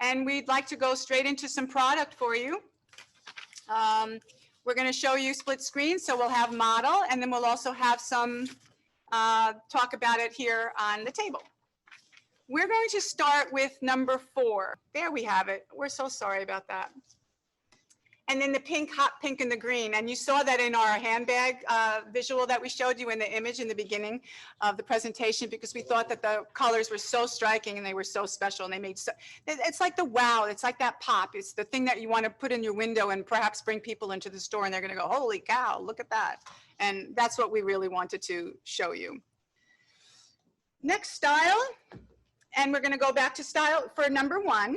And we'd like to go straight into some product for you. We're going to show you split screen, so we'll have model, and then we'll also have some talk about it here on the table. We're going to start with number 4. There we have it. We're so sorry about that. And then the pink, hot pink, and the green. And you saw that in our handbag visual that we showed you in the image in the beginning of the presentation, because we thought that the colors were so striking and they were so special, and they made so, it's like the wow, it's like that pop. It's the thing that you want to put in your window and perhaps bring people into the store and they're going to go, holy cow, look at that. And that's what we really wanted to show you. Next style, and we're going to go back to style for number 1,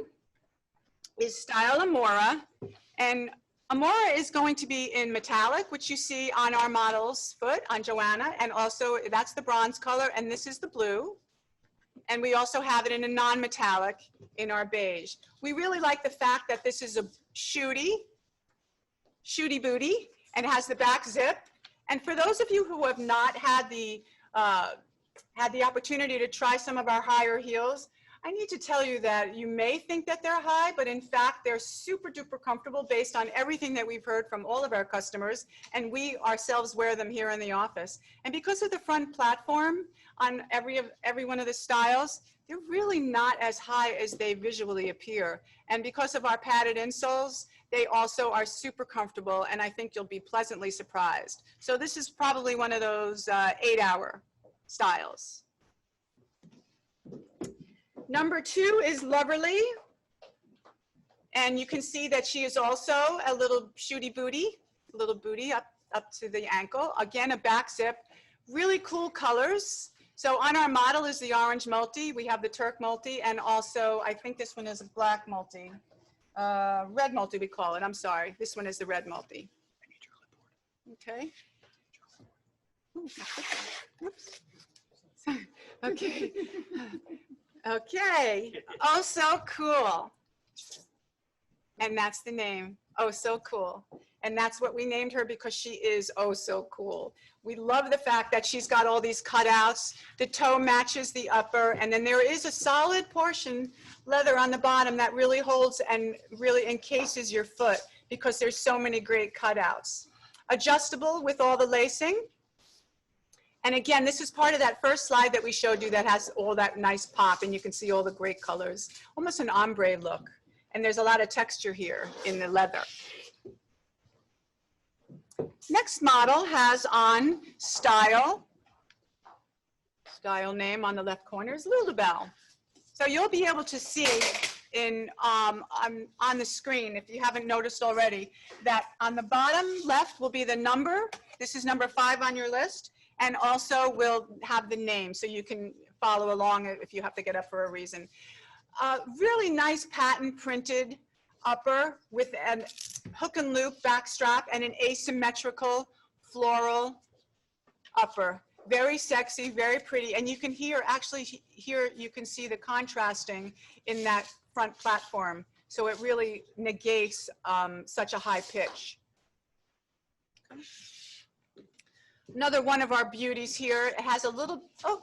is style AMORA. And AMORA is going to be in metallic, which you see on our model's foot, on Joanna, and also that's the bronze color, and this is the blue. And we also have it in a non-metallic in our beige. We really like the fact that this is a shooty booty, and has the back zip. And for those of you who have not had the opportunity to try some of our higher heels, I need to tell you that you may think that they're high, but in fact, they're super duper comfortable based on everything that we've heard from all of our customers, and we ourselves wear them here in the office. And because of the front platform on every one of the styles, they're really not as high as they visually appear. And because of our padded insoles, they also are super comfortable, and I think you'll be pleasantly surprised. So this is probably one of those 8-hour styles. Number 2 is LOVERLEE, and you can see that she is also a little shooty booty, a little booty up to the ankle. Again, a back zip, really cool colors. So on our model is the orange multi, we have the Turk multi, and also I think this one is a black multi, red multi we call it, I'm sorry. This one is the red multi. I need your clipboard. Okay. Ooh, oops. Okay. Okay, oh so cool. And that's the name, oh so cool. And that's what we named her, because she is oh so cool. We love the fact that she's got all these cutouts. The toe matches the upper, and then there is a solid portion leather on the bottom that really holds and really encases your foot, because there's so many great cutouts. Adjustable with all the lacing. And again, this is part of that first slide that we showed you that has all that nice pop, and you can see all the great colors, almost an ombre look. And there's a lot of texture here in the leather. Next model has on style. Style name on the left corner is LULUBELL. So you'll be able to see on the screen, if you haven't noticed already, that on the bottom left will be the number. This is number 5 on your list. And also we'll have the name, so you can follow along if you have to get up for a reason. Really nice patent printed upper with a hook and loop back strap and an asymmetrical floral upper. Very sexy, very pretty. And you can hear, actually here you can see the contrasting in that front platform. So it really negates such a high pitch. Another one of our beauties here, it has a little, oh,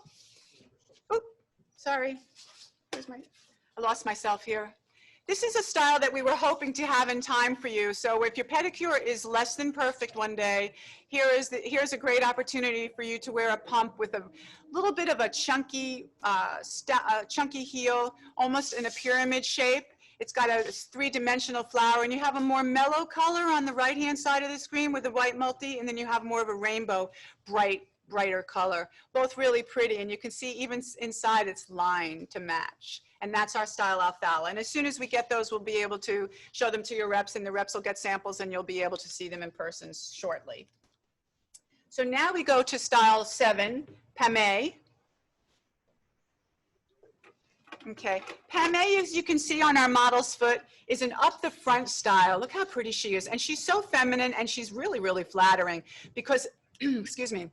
sorry, I lost myself here. This is a style that we were hoping to have in time for you. So if your pedicure is less than perfect one day, here's a great opportunity for you to wear a pump with a little bit of a chunky heel, almost in a pyramid shape. It's got a 3-dimensional flower, and you have a more mellow color on the right-hand side of the screen with the white multi, and then you have more of a rainbow, brighter color. Both really pretty, and you can see even inside it's lined to match. And that's our style Alfala. And as soon as we get those, we'll be able to show them to your reps, and the reps will get samples, and you'll be able to see them in person shortly. So now we go to style 7, PAMMIE. Okay, PAMMIE, as you can see on our model's foot, is an up the front style. Look how pretty she is. And she's so feminine, and she's really, really flattering because, excuse me,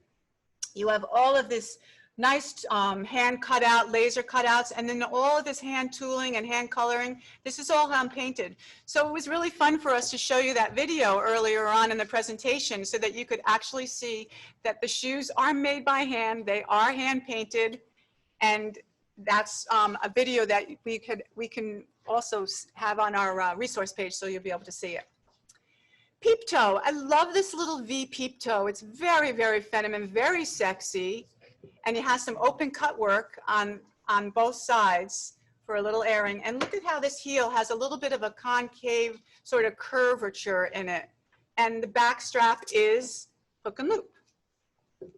you have all of this nice hand cutout, laser cutouts, and then all of this hand tooling and hand coloring. This is all hand painted. So it was really fun for us to show you that video earlier on in the presentation so that you could actually see that the shoes are made by hand, they are hand painted, and that's a video that we can also have on our resource page so you'll be able to see it. Peep toe. I love this little V peep toe. It's very, very feminine, very sexy. And it has some open cut work on both sides for a little airing. And look at how this heel has a little bit of a concave sort of curvature in it. And the back strap is hook and loop. Move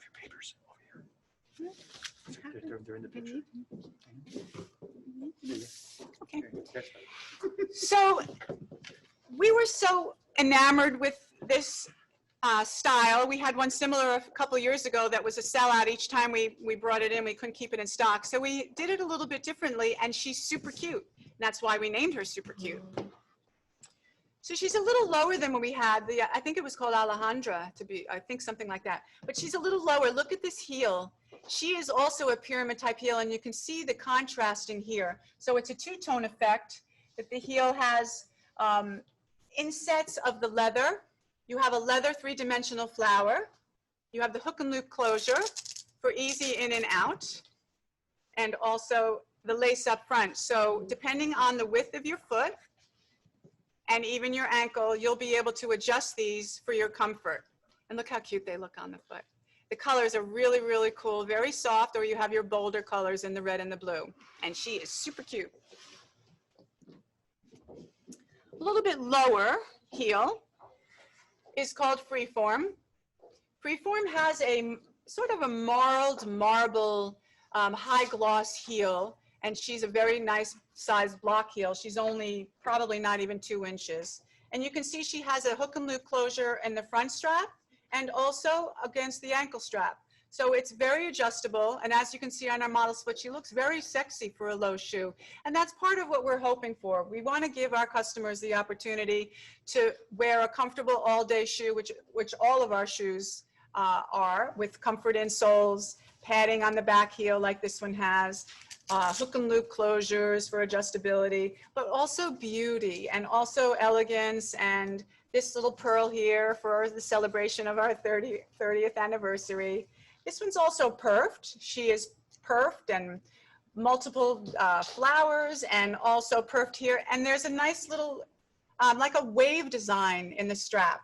your papers over here. They're in the picture. Okay. So we were so enamored with this style. We had one similar a couple years ago that was a sellout. Each time we brought it in, we couldn't keep it in stock. So we did it a little bit differently, and she's super cute. That's why we named her Super Cute. So she's a little lower than what we had. I think it was called Alejandra, I think something like that. But she's a little lower. Look at this heel. She is also a pyramid type heel, and you can see the contrasting here. So it's a two-tone effect that the heel has insets of the leather. You have a leather three-dimensional flower. You have the hook and loop closure for easy in and out, and also the lace up front. So depending on the width of your foot and even your ankle, you'll be able to adjust these for your comfort. And look how cute they look on the foot. The colors are really, really cool, very soft, or you have your bolder colors in the red and the blue. And she is super cute. A little bit lower heel is called Freeform. Freeform has a sort of a marble high gloss heel, and she's a very nice size block heel. She's only probably not even 2 inches. And you can see she has a hook and loop closure in the front strap and also against the ankle strap. So it's very adjustable, and as you can see on our model's foot, she looks very sexy for a low shoe. And that's part of what we're hoping for. We want to give our customers the opportunity to wear a comfortable all-day shoe, which all of our shoes are, with comfort insoles, padding on the back heel like this one has, hook and loop closures for adjustability, but also beauty and also elegance, and this little pearl here for the celebration of our 30th anniversary. This one's also perfed. She is perfed and multiple flowers, and also perfed here. And there's a nice little, like a wave design in the strap.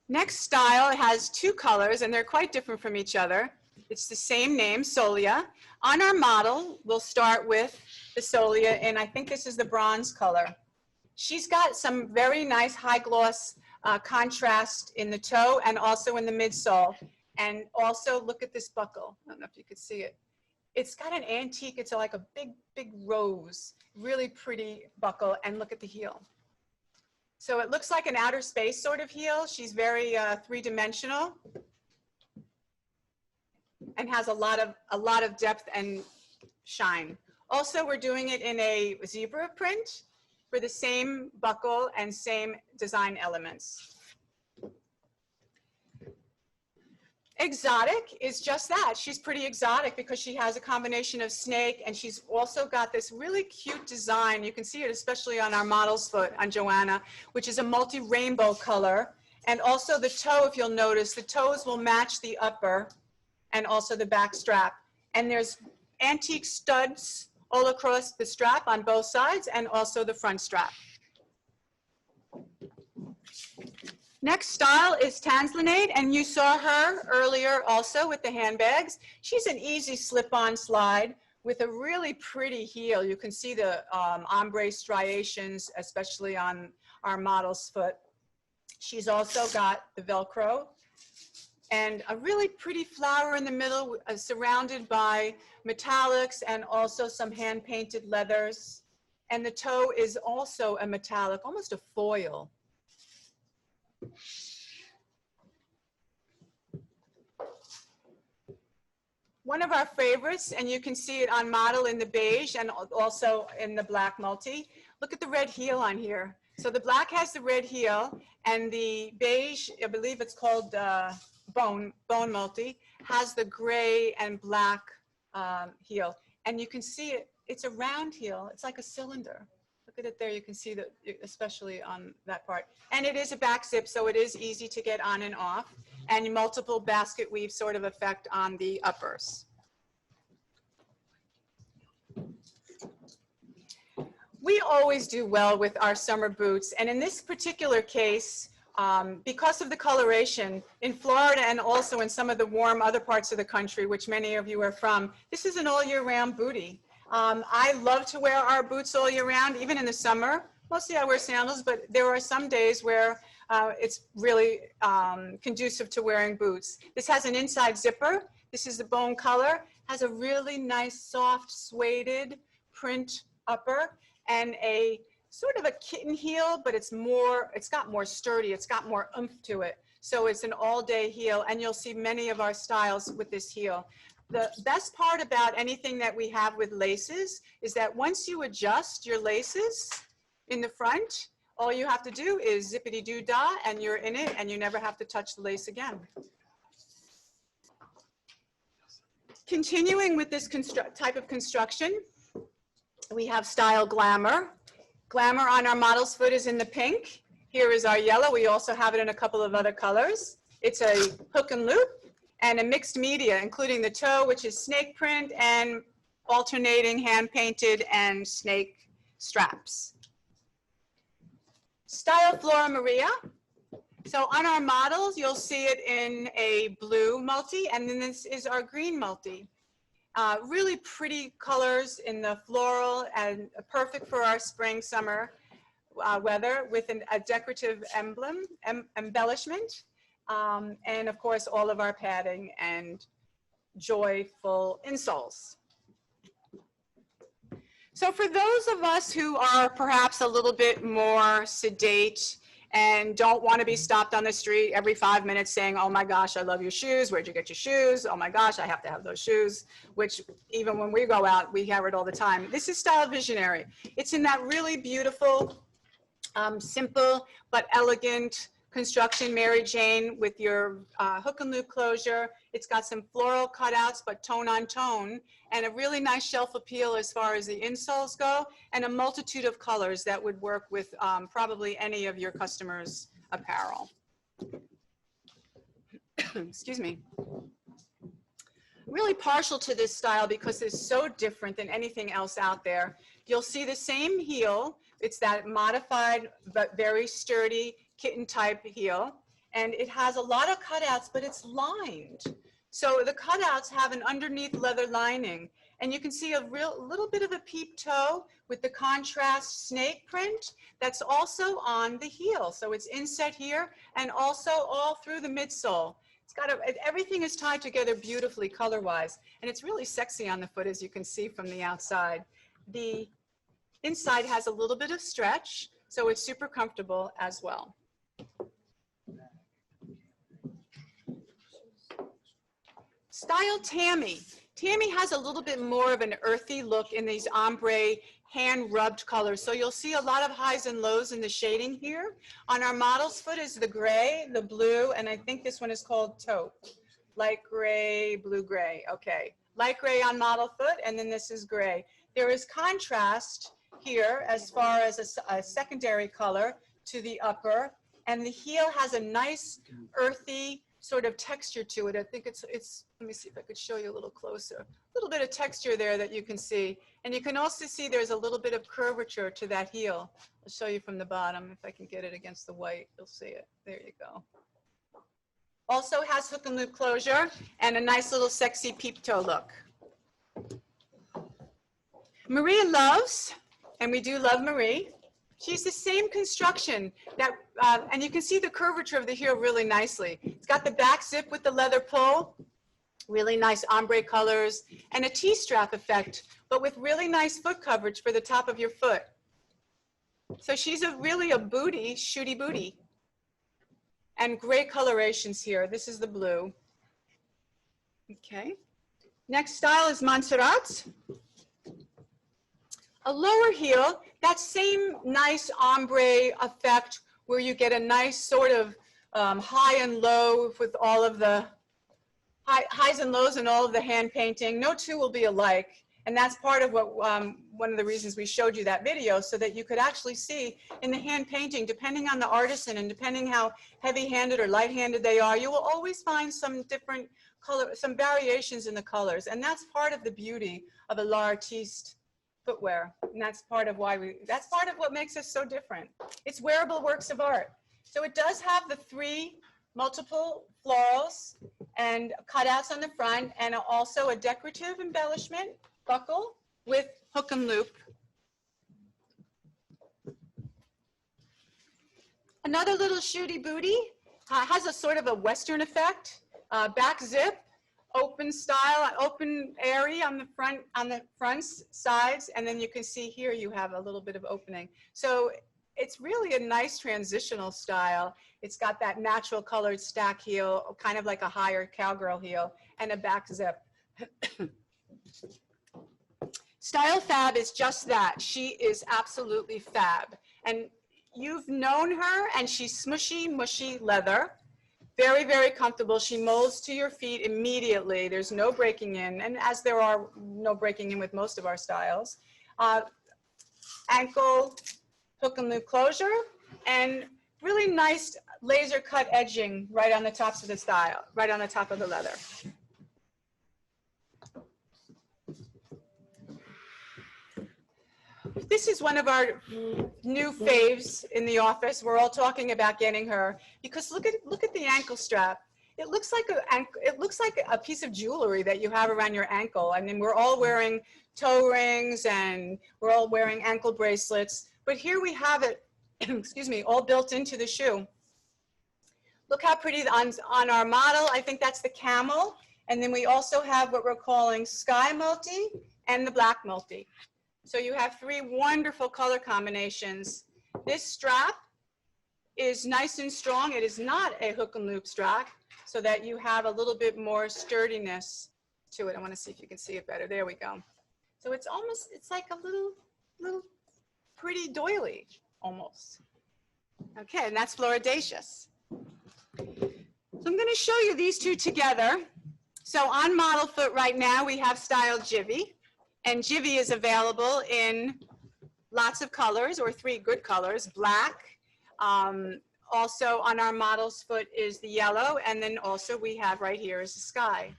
Next style has 2 colors, and they're quite different from each other. It's the same name, SOLIA. On our model, we'll start with the SOLIA, and I think this is the bronze color. She's got some very nice high gloss contrast in the toe and also in the midsole. And also look at this buckle. I don't know if you could see it. It's got an antique, it's like a big, big rose, really pretty buckle, and look at the heel. So it looks like an outer space sort of heel. She's very 3-dimensional and has a lot of depth and shine. Also, we're doing it in a zebra print for the same buckle and same design elements. Exotic is just that. She's pretty exotic because she has a combination of snake, and she's also got this really cute design. You can see it especially on our model's foot, on Joanna, which is a multi-rainbow color. And also the toe, if you'll notice, the toes will match the upper and also the back strap. And there's antique studs all across the strap on both sides and also the front strap. Next style is Tanzanite, and you saw her earlier also with the handbags. She's an easy slip-on slide with a really pretty heel. You can see the ombre striations, especially on our model's foot. She's also got the Velcro and a really pretty flower in the middle, surrounded by metallics and also some hand-painted leathers. And the toe is also a metallic, almost a foil. One of our favorites, and you can see it on model in the beige and also in the black multi. Look at the red heel on here. So the black has the red heel, and the beige, I believe it's called bone multi, has the gray and black heel. And you can see it, it's a round heel. It's like a cylinder. Look at it there. You can see that, especially on that part. And it is a back zip, so it is easy to get on and off, and multiple basket weave sort of effect on the uppers. We always do well with our summer boots, and in this particular case, because of the coloration in Florida and also in some of the warm other parts of the country, which many of you are from, this is an all year round bootie. I love to wear our boots all year round, even in the summer. Mostly I wear sandals, but there are some days where it's really conducive to wearing boots. This has an inside zipper. This is the bone color, has a really nice soft suede print upper and a sort of a kitten heel, but it's got more sturdy, it's got more oomph to it. So it's an all day heel, and you'll see many of our styles with this heel. The best part about anything that we have with laces is that once you adjust your laces in the front, all you have to do is zippity-doo-dah and you're in it, and you never have to touch the lace again. Continuing with this type of construction, we have style Glamour. Glamour on our model's foot is in the pink. Here is our yellow. We also have it in a couple of other colors. It's a hook and loop and a mixed media, including the toe, which is snake print, and alternating hand painted and snake straps. Style FLORAMARIA. So on our models, you'll see it in a blue multi, and then this is our green multi. Really pretty colors in the floral and perfect for our spring, summer weather with a decorative embellishment. And of course, all of our padding and joyful insoles. So for those of us who are perhaps a little bit more sedate and don't want to be stopped on the street every 5 minutes saying, oh my gosh, I love your shoes. Where'd you get your shoes? Oh my gosh, I have to have those shoes, which even when we go out, we hear it all the time. This is Style Visionary. It's in that really beautiful, simple but elegant construction, Mary Jane, with your hook and loop closure. It's got some floral cutouts, but tone on tone, and a really nice shelf appeal as far as the insoles go, and a multitude of colors that would work with probably any of your customers' apparel. Excuse me. Really partial to this style because it's so different than anything else out there. You'll see the same heel. It's that modified but very sturdy kitten type heel, and it has a lot of cutouts, but it's lined. So the cutouts have an underneath leather lining, and you can see a little bit of a peep toe with the contrast snake print that's also on the heel. So it's inset here and also all through the midsole. It's got everything is tied together beautifully color-wise, and it's really sexy on the foot, as you can see from the outside. The inside has a little bit of stretch, so it's super comfortable as well. Style Tammie. Tammie has a little bit more of an earthy look in these ombre hand-rubbed colors. So you'll see a lot of highs and lows in the shading here. On our model's foot is the gray, the blue, and I think this one is called taupe. Light gray, blue gray, okay. Light gray on model foot, and then this is gray. There is contrast here as far as a secondary color to the upper, and the heel has a nice earthy sort of texture to it. I think it's, let me see if I could show you a little closer. A little bit of texture there that you can see. And you can also see there's a little bit of curvature to that heel. I'll show you from the bottom. If I can get it against the white, you'll see it. There you go. Also has hook and loop closure and a nice little sexy peep toe look. MARIELOVES, and we do love Marie. She's the same construction that, and you can see the curvature of the heel really nicely. It's got the back zip with the leather pull, really nice ombre colors, and a T-strap effect, but with really nice foot coverage for the top of your foot. So she's really a booty, shooty booty. And great colorations here. This is the blue. Okay. Next style is MONTSERRAT. A lower heel, that same nice ombre effect where you get a nice sort of high and low with all of the highs and lows and all of the hand painting. No two will be alike. And that's part of what one of the reasons we showed you that video, so that you could actually see in the hand painting, depending on the artisan and depending how heavy-handed or light-handed they are, you will always find some different color, some variations in the colors. And that's part of the beauty of a l'artiste footwear. And that's part of that's part of what makes us so different. It's wearable works of art. So it does have the 3 multiple florals and cutouts on the front, and also a decorative embellishment buckle with hook and loop. Another little shooty booty, has a sort of a Western effect, back zip, open style, open area on the front sides, and then you can see here you have a little bit of opening. So it's really a nice transitional style. It's got that natural colored stack heel, kind of like a higher cowgirl heel, and a back zip. Style Fab is just that. She is absolutely fab. And you've known her, and she's smushy, mushy leather. Very, very comfortable. She molds to your feet immediately. There's no breaking in, and as there are no breaking in with most of our styles. Ankle hook and loop closure, and really nice laser cut edging right on the tops of the style, right on the top of the leather. This is one of our new faves in the office. We're all talking about getting her because look at the ankle strap. It looks like a piece of jewelry that you have around your ankle. I mean, we're all wearing toe rings and we're all wearing ankle bracelets, but here we have it, excuse me, all built into the shoe. Look how pretty on our model. I think that's the camel. And then we also have what we're calling sky multi and the black multi. So you have 3 wonderful color combinations. This strap is nice and strong. It is not a hook and loop strap, so that you have a little bit more sturdiness to it. I want to see if you can see it better. There we go. So it's almost, it's like a little pretty doily almost. Okay, and that's Floridacious. So I'm going to show you these 2 together. So on model foot right now, we have style JIVE. And JIVE is available in lots of colors, or 3 good colors, black. Also on our model's foot is the yellow, and then also we have right here is the sky,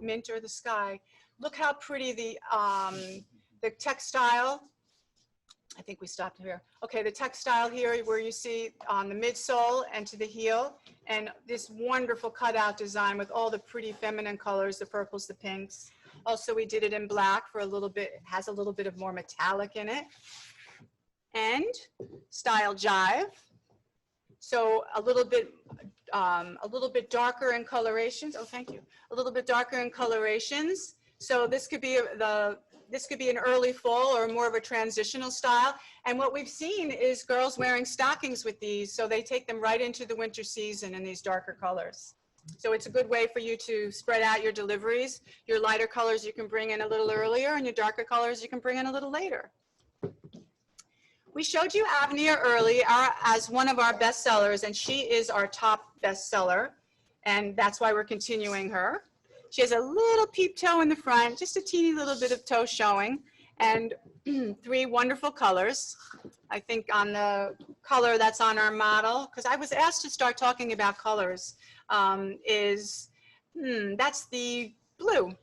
mint or the sky. Look how pretty the textile, I think we stopped here. Okay, the textile here where you see on the midsole and to the heel, and this wonderful cutout design with all the pretty feminine colors, the purples, the pinks. Also, we did it in black for a little bit, it has a little bit of more metallic in it. And style Jive. So a little bit darker in colorations. Oh, thank you. A little bit darker in colorations. So this could be an early fall or more of a transitional style. And what we've seen is girls wearing stockings with these, so they take them right into the winter season in these darker colors. So it's a good way for you to spread out your deliveries. Your lighter colors you can bring in a little earlier, and your darker colors you can bring in a little later. We showed you AVNIA earlier as one of our best sellers, and she is our top bestseller, and that's why we're continuing her. She has a little peep toe in the front, just a teeny little bit of toe showing, and 3 wonderful colors. I think on the color that's on our model, because I was asked to start talking about colors, that's the blue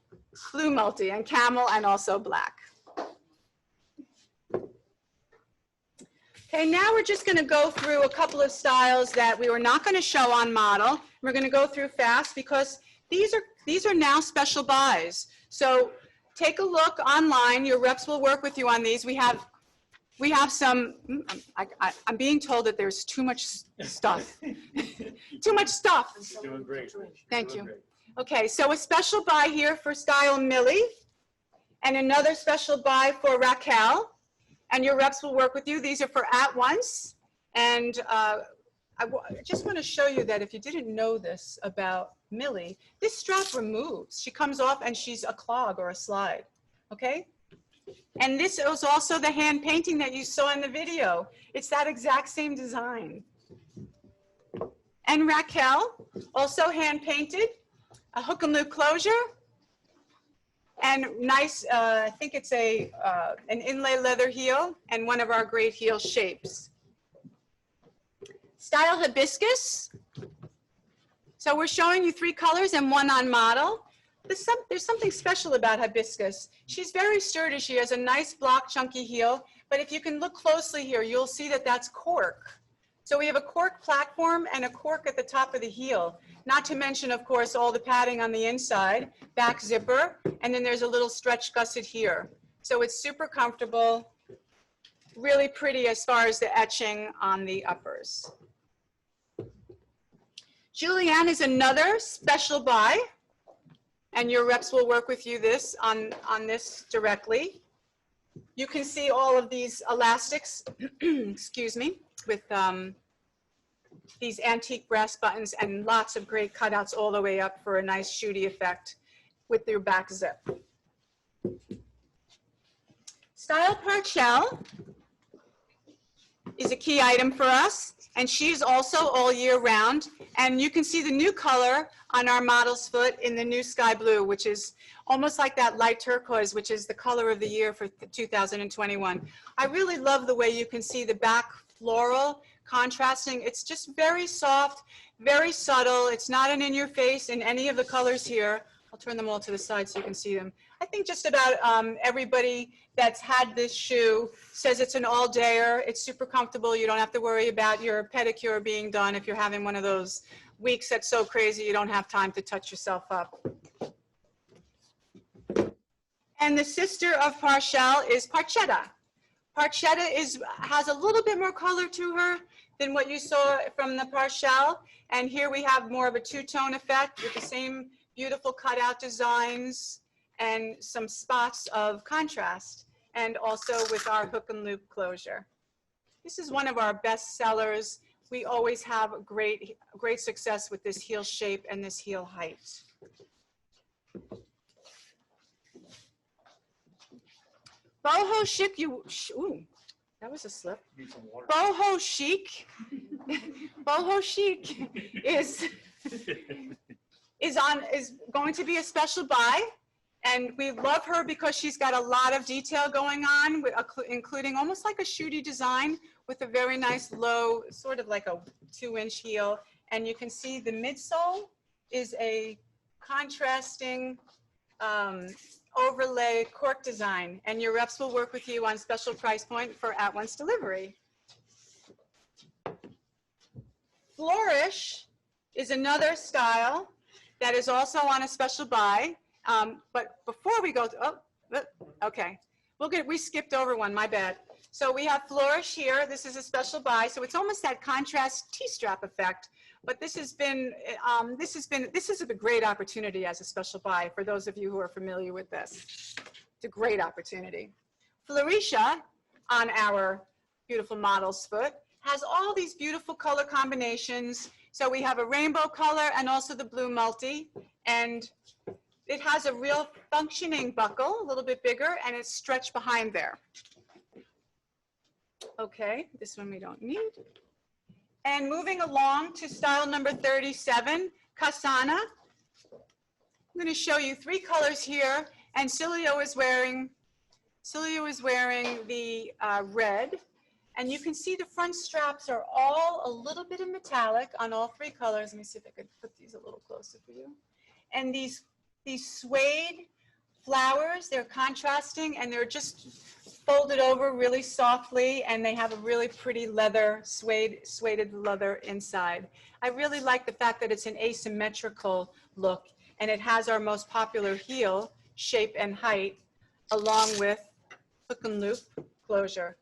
multi, and camel, and also black. Okay, now we're just going to go through a couple of styles that we were not going to show on model. We're going to go through fast because these are now special buys. So take a look online. Your reps will work with you on these. We have some, I'm being told that there's too much stuff. Too much stuff. You're doing great. Thank you. Okay, so a special buy here for style Millie, and another special buy for Raquel. And your reps will work with you. These are for at once. And I just want to show you that if you didn't know this about Millie, this strap removes. She comes off and she's a clog or a slide, okay? And this is also the hand painting that you saw in the video. It's that exact same design. And Raquel, also hand painted, a hook and loop closure. And nice, I think it's an inlay leather heel and one of our great heel shapes. Style Hibiscus. So we're showing you 3 colors and 1 on model. there's something special about hibiscus. She's very sturdy. She has a nice block, chunky heel, but if you can look closely here, you'll see that that's cork. So we have a cork platform and a cork at the top of the heel. Not to mention, of course, all the padding on the inside, back zipper, and then there's a little stretch gusset here. So it's super comfortable, really pretty as far as the etching on the uppers. Julian is another special buy, and your reps will work with you on this directly. You can see all of these elastics, excuse me, with these antique brass buttons and lots of great cutouts all the way up for a nice shooty effect with your back zip. Style Parchelle is a key item for us, and she's also all year round. And you can see the new color on our model's foot in the new sky blue, which is almost like that light turquoise, which is the color of the year for 2021. I really love the way you can see the back floral contrasting. It's just very soft, very subtle. It's not an in your face in any of the colors here. I'll turn them all to the side so you can see them. I think just about everybody that's had this shoe says it's an all-dayer. It's super comfortable. You don't have to worry about your pedicure being done if you're having one of those weeks that's so crazy you don't have time to touch yourself up. And the sister of Parchelle is Parchetta. Parchetta has a little bit more color to her than what you saw from the Parchelle. And here we have more of a two-tone effect with the same beautiful cutout designs and some spots of contrast, and also with our hook and loop closure. This is one of our best sellers. We always have great success with this heel shape and this heel height. Boho chic, ooh, that was a slip. Boho chic, boho chic is going to be a special buy, and we love her because she's got a lot of detail going on, including almost like a shooty design with a very nice low, sort of like a 2-inch heel, and you can see the midsole is a contrasting overlay cork design, and your reps will work with you on special price point for at-once delivery. Flourish is another style that is also on a special buy, but before we go to, okay, we skipped over one, my bad. So we have Flourish here. This is a special buy, so it's almost that contrast T-strap effect. But this is a great opportunity as a special buy for those of you who are familiar with this. It's a great opportunity. FLOURISHA on our beautiful model's foot has all these beautiful color combinations. So we have a rainbow color and also the blue multi, and it has a real functioning buckle, a little bit bigger, and it's stretched behind there. Okay, this one we don't need. And moving along to style number 37, CASSANA. I'm going to show you 3 colors here, and Celia is wearing the red, and you can see the front straps are all a little bit of metallic on all 3 colors. Let me see if I could put these a little closer for you. And these suede flowers, they're contrasting, and they're just folded over really softly, and they have a really pretty leather, suede leather inside. I really like the fact that it's an asymmetrical look, and it has our most popular heel shape and height, along with hook and loop closure.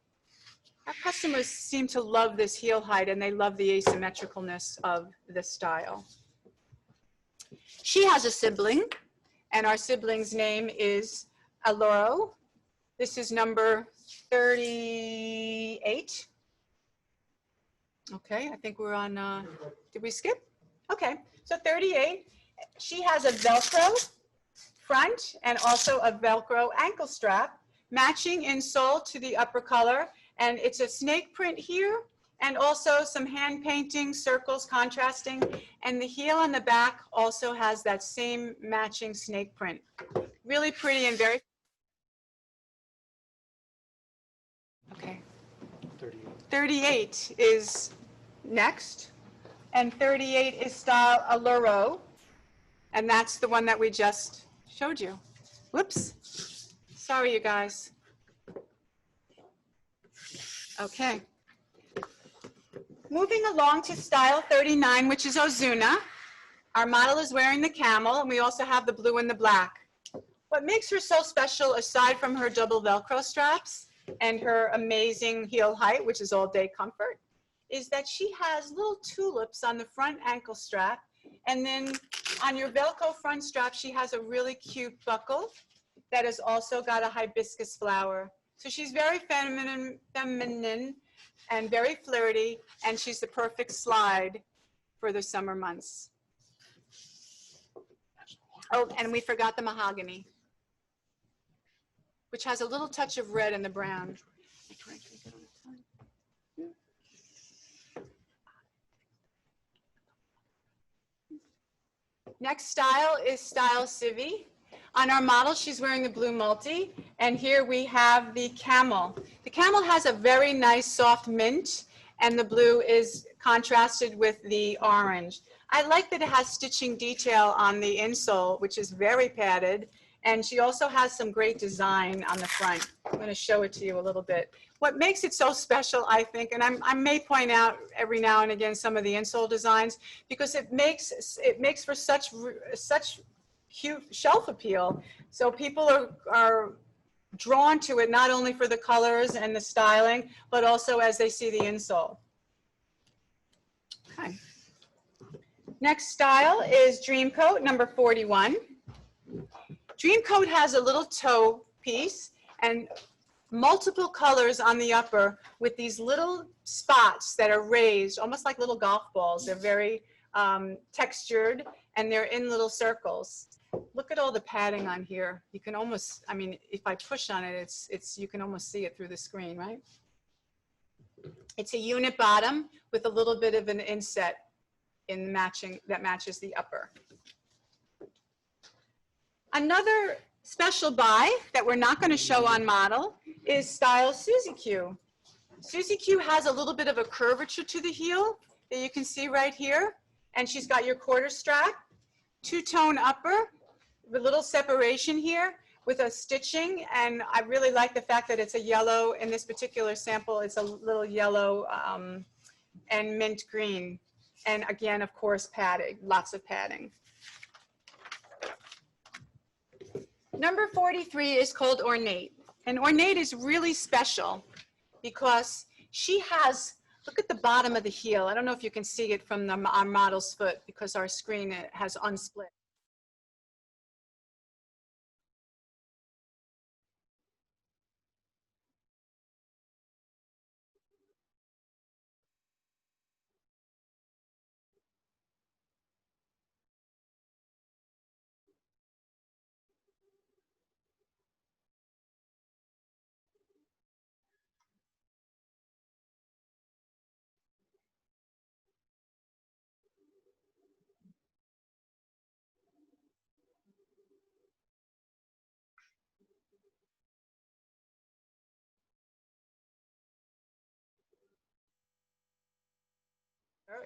Our customers seem to love this heel height, and they love the asymmetricalness of this style. She has a sibling, and our sibling's name is Aloro. This is number 38. Okay, I think we're on, did we skip? Okay, so 38. She has a Velcro front and also a Velcro ankle strap, matching in sole to the upper color. And it's a snake print here, and also some hand painting, circles contrasting. And the heel on the back also has that same matching snake print. Really pretty and very. Okay. 38 is next, and 38 is style Aloro, and that's the one that we just Showed you. Whoops. Sorry, you guys. Okay. Moving along to style 39, which is Ozuna. Our model is wearing the camel, and we also have the blue and the black. What makes her so special, aside from her double Velcro straps and her amazing heel height, which is all day comfort, is that she has little tulips on the front ankle strap. And then on your Velcro front strap, she has a really cute buckle that has also got a hibiscus flower. So she's very feminine and very flirty, and she's the perfect slide for the summer months. Oh, and we forgot the mahogany, which has a little touch of red in the brown. Next style is style Civi. On our model, she's wearing the blue multi, and here we have the camel. The camel has a very nice soft mint, and the blue is contrasted with the orange. I like that it has stitching detail on the insole, which is very padded, and she also has some great design on the front. I'm going to show it to you a little bit. What makes it so special, I think, and I may point out every now and again some of the insole designs, because it makes for such cute shelf appeal. So people are drawn to it not only for the colors and the styling, but also as they see the insole. Okay. Next style is Dreamcoat number 41. Dreamcoat has a little toe piece and multiple colors on the upper with these little spots that are raised, almost like little golf balls. They're very textured, and they're in little circles. Look at all the padding on here. You can almost, I mean, if I push on it, you can almost see it through the screen, right? It's a unit bottom with a little bit of an inset that matches the upper. Another special buy that we're not going to show on model is style Susie Q. Susie Q has a little bit of a curvature to the heel that you can see right here. And she's got your quarter strap, two-tone upper, with a little separation here with a stitching. And I really like the fact that it's a yellow. In this particular sample, it's a little yellow and mint green. And again, of course, padding, lots of padding. Number 43 is called Ornate. And Ornate is really special because she has, look at the bottom of the heel. I don't know if you can see it from our model's foot because our screen has unsplit.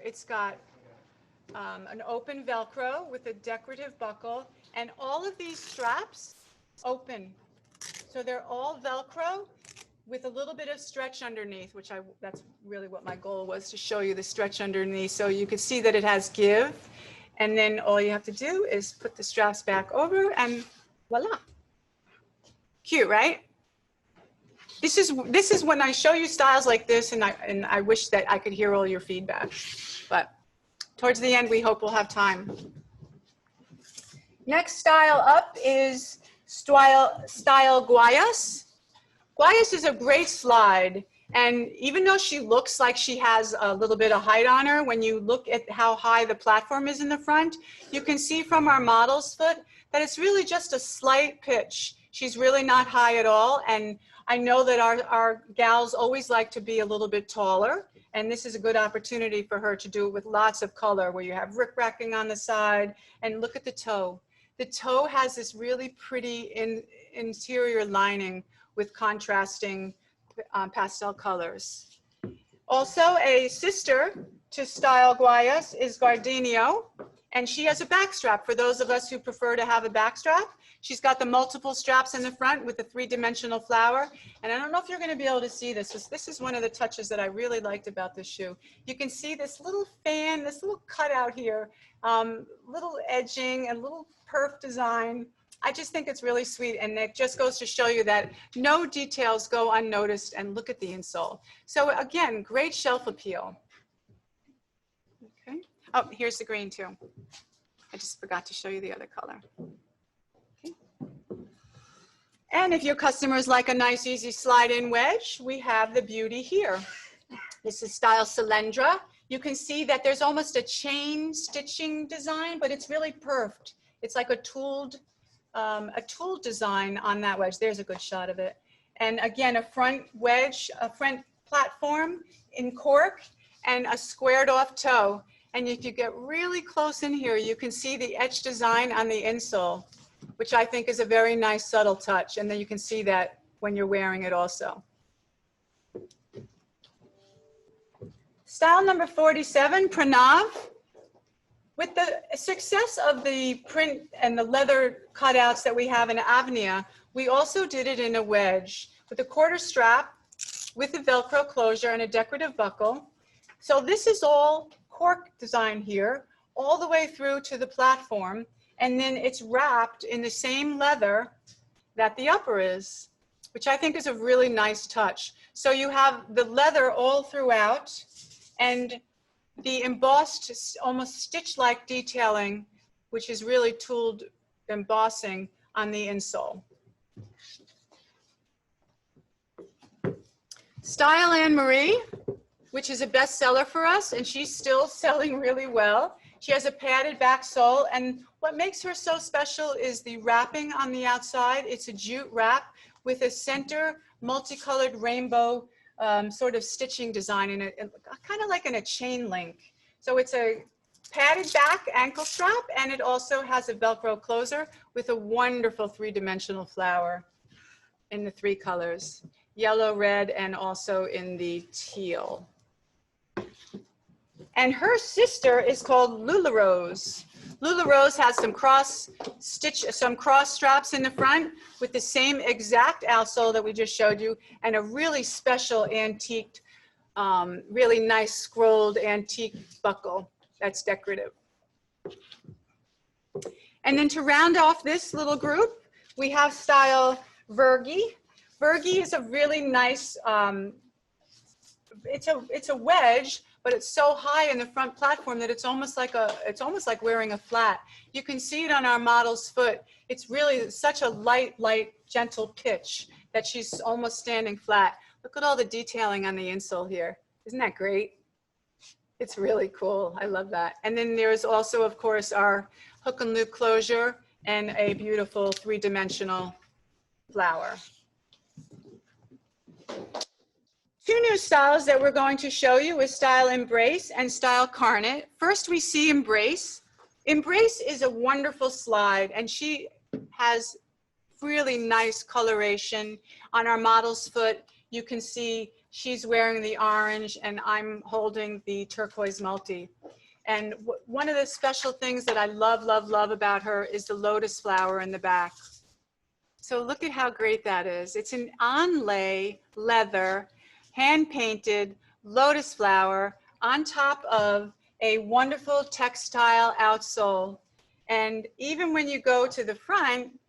It's got an open Velcro with a decorative buckle, and all of these straps open. So they're all Velcro with a little bit of stretch underneath, which that's really what my goal was, to show you the stretch underneath. So you can see that it has give, and then all you have to do is put the straps back over and voila. Cute, right? This is when I show you styles like this, and I wish that I could hear all your feedback. But towards the end, we hope we'll have time. Next style up is style Guayas. Guayas is a great slide. And even though she looks like she has a little bit of height on her, when you look at how high the platform is in the front, you can see from our model's foot that it's really just a slight pitch. She's really not high at all. And I know that our gals always like to be a little bit taller. And this is a good opportunity for her to do it with lots of color, where you have rickracking on the side. And look at the toe. The toe has this really pretty interior lining with contrasting pastel colors. Also, a sister to style Guayas is Gardenio, And she has a back strap for those of us who prefer to have a back strap. She's got the multiple straps in the front with the three-dimensional flower. And I don't know if you're going to be able to see this. This is one of the touches that I really liked about this shoe. You can see this little fan, this little cutout here, little edging and little perf design. I just think it's really sweet, and it just goes to show you that no details go unnoticed, and look at the insole. So again, great shelf appeal. Okay. Oh, here's the green too. I just forgot to show you the other color. Okay. And if your customers like a nice easy slide-in wedge, we have the beauty here. This is style Cylindra. You can see that there's almost a chain stitching design, but it's really perfed. It's like a tooled design on that wedge. There's a good shot of it. And again, a front wedge, a front platform in cork, and a squared off toe. And if you get really close in here, you can see the etched design on the insole, which I think is a very nice subtle touch. And then you can see that when you're wearing it also. Style number 47, PRANAV. With the success of the print and the leather cutouts that we have in AVNIA, we also did it in a wedge with a quarter strap, with a Velcro closure and a decorative buckle. So this is all cork design here, all the way through to the platform, and then it's wrapped in the same leather that the upper is, which I think is a really nice touch. So you have the leather all throughout, and the embossed, almost stitch-like detailing, which is really tooled embossing on the insole. Style ANNMARIE, which is a bestseller for us, and she's still selling really well. She has a padded back sole, and what makes her so special is the wrapping on the outside. It's a jute wrap with a center multicolored rainbow sort of stitching design in it, kind of like in a chain link. So it's a padded back ankle strap, and it also has a Velcro closer with a wonderful three-dimensional flower in the three colors, yellow, red, and also in the teal. And her sister is called LULUROSE. LULUROSE has some cross straps in the front with the same exact outsole that we just showed you, and a really special antiqued, really nice scrolled antique buckle that's decorative. And then to round off this little group, we have style Vergie. Vergie is a really nice, it's a wedge, but it's so high in the front platform that it's almost like wearing a flat. You can see it on our model's foot. It's really such a light, gentle pitch that she's almost standing flat. Look at all the detailing on the insole here. Isn't that great? It's really cool. I love that. And then there's also, of course, our hook and loop closure and a beautiful three-dimensional flower. Two new styles that we're going to show you is style Embrace and style Carnet. First, we see Embrace. Embrace is a wonderful slide, and she has really nice coloration. On our model's foot, you can see she's wearing the orange, and I'm holding the turquoise multi. And one of the special things that I love about her is the lotus flower in the back. So look at how great that is. It's an onlay leather, hand-painted lotus flower on top of a wonderful textile outsole. And even when you go to the front,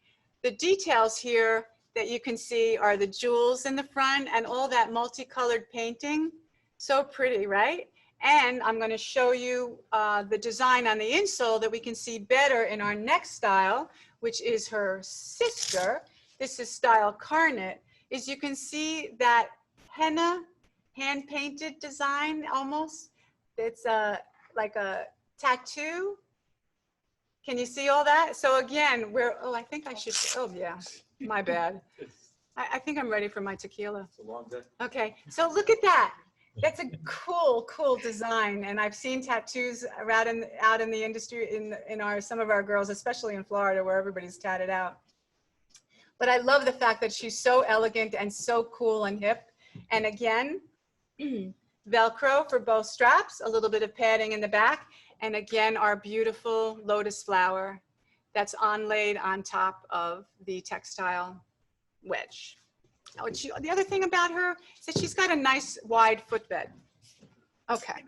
the details here that you can see are the jewels in the front and all that multicolored painting. So pretty, right? And I'm going to show you the design on the insole that we can see better in our next style, which is her sister. This is style Carnet. Is you can see that henna, hand-painted design almost. It's like a tattoo. Can you see all that? So again, I think I should, oh yeah, my bad. I think I'm ready for my tequila. It's a long day. Okay, so look at that. That's a cool design. And I've seen tattoos out in the industry, in some of our girls, especially in Florida, where everybody's tatted out. But I love the fact that she's so elegant and so cool and hip. And again, Velcro for both straps, a little bit of padding in the back. And again, our beautiful lotus flower that's onlaid on top of the textile wedge. Oh, and the other thing about her is that she's got a nice wide footbed. Okay.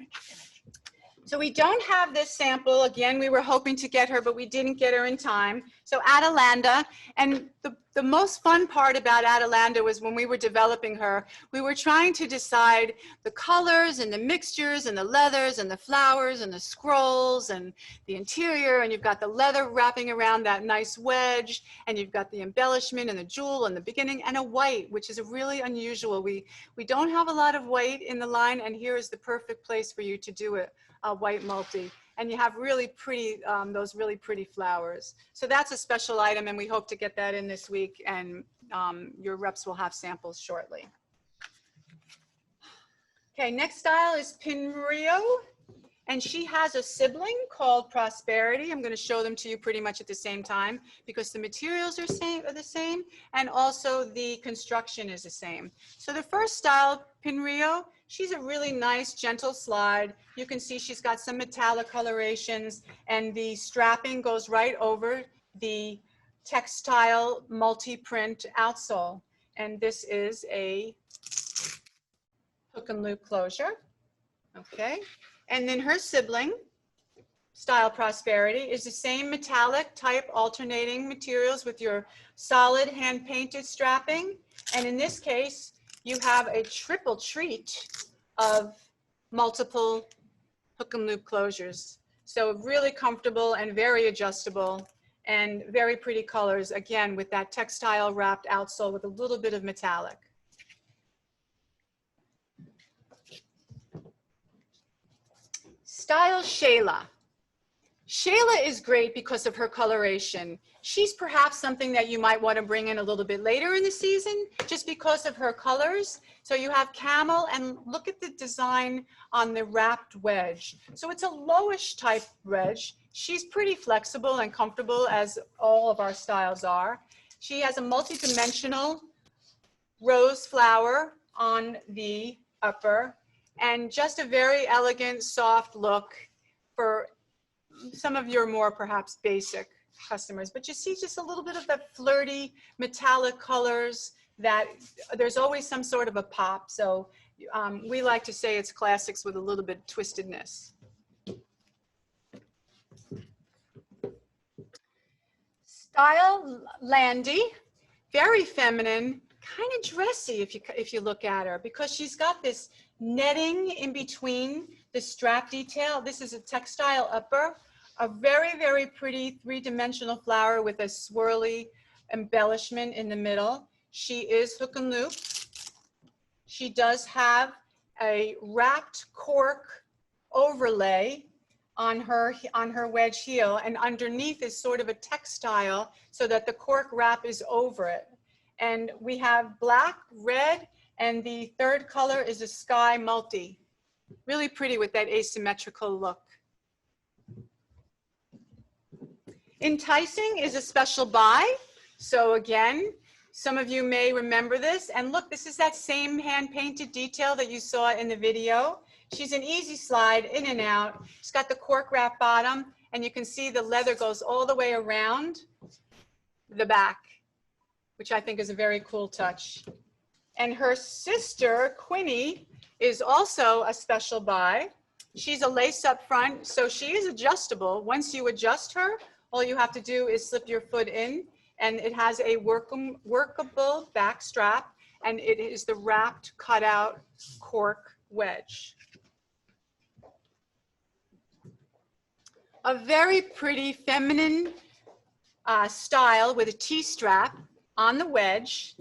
So we don't have this sample. Again, we were hoping to get her, but we didn't get her in time. So Atalanta, and the most fun part about Atalanta was when we were developing her, we were trying to decide the colors and the mixtures and the leathers and the flowers and the scrolls and the interior, and you've got the leather wrapping around that nice wedge, and you've got the embellishment and the jewel in the beginning, and a white, which is a really unusual. We don't have a lot of white in the line, and here is the perfect place for you to do it. A white multi, and you have really pretty, those really pretty flowers. So that's a special item, and we hope to get that in this week, and your reps will have samples shortly. Okay, next style is Pinrio, and she has a sibling called Prosperity. I'm going to show them to you pretty much at the same time because the materials are the same, and also the construction is the same. So the first style, Pinrio, she's a really nice, gentle slide. You can see she's got some metallic colorations, and the strapping goes right over the textile multi-print outsole. And this is a hook and loop closure. Okay. And then her sibling, Style Prosperity, is the same metallic type alternating materials with your solid hand-painted strapping. And in this case, you have a triple treat of multiple hook and loop closures. So really comfortable and very adjustable and very pretty colors, again, with that textile wrapped outsole with a little bit of metallic. Style Shayla. Shayla is great because of her coloration. She's perhaps something that you might want to bring in a little bit later in the season just because of her colors. So you have camel, and look at the design on the wrapped wedge. So it's a lowish type wedge. She's pretty flexible and comfortable, as all of our styles are. She has a multi-dimensional rose flower on the upper, and just a very elegant, soft look for some of your more perhaps basic customers. But you see just a little bit of that flirty metallic colors that there's always some sort of a pop. So we like to say it's classics with a little bit of twistedness. Style Landy, very feminine, kind of dressy if you look at her, because she's got this netting in between the strap detail. This is a textile upper, a very, very pretty three-dimensional flower with a swirly embellishment in the middle. She is hook and loop. She does have a wrapped cork overlay on her wedge heel, and underneath is sort of a textile so that the cork wrap is over it. And we have black, red, and the third color is a sky multi. Really pretty with that asymmetrical look. Enticing is a special buy. So again, some of you may remember this. And look, this is that same hand-painted detail that you saw in the video. She's an easy slide in and out. She's got the cork wrap bottom, and you can see the leather goes all the way around the back, which I think is a very cool touch. And her sister, Quinny, is also a special buy. She's a lace up front, so she is adjustable. Once you adjust her, all you have to do is slip your foot in, and it has a workable back strap, and it is the wrapped cutout cork wedge. A very pretty feminine style with a T-strap on the wedge.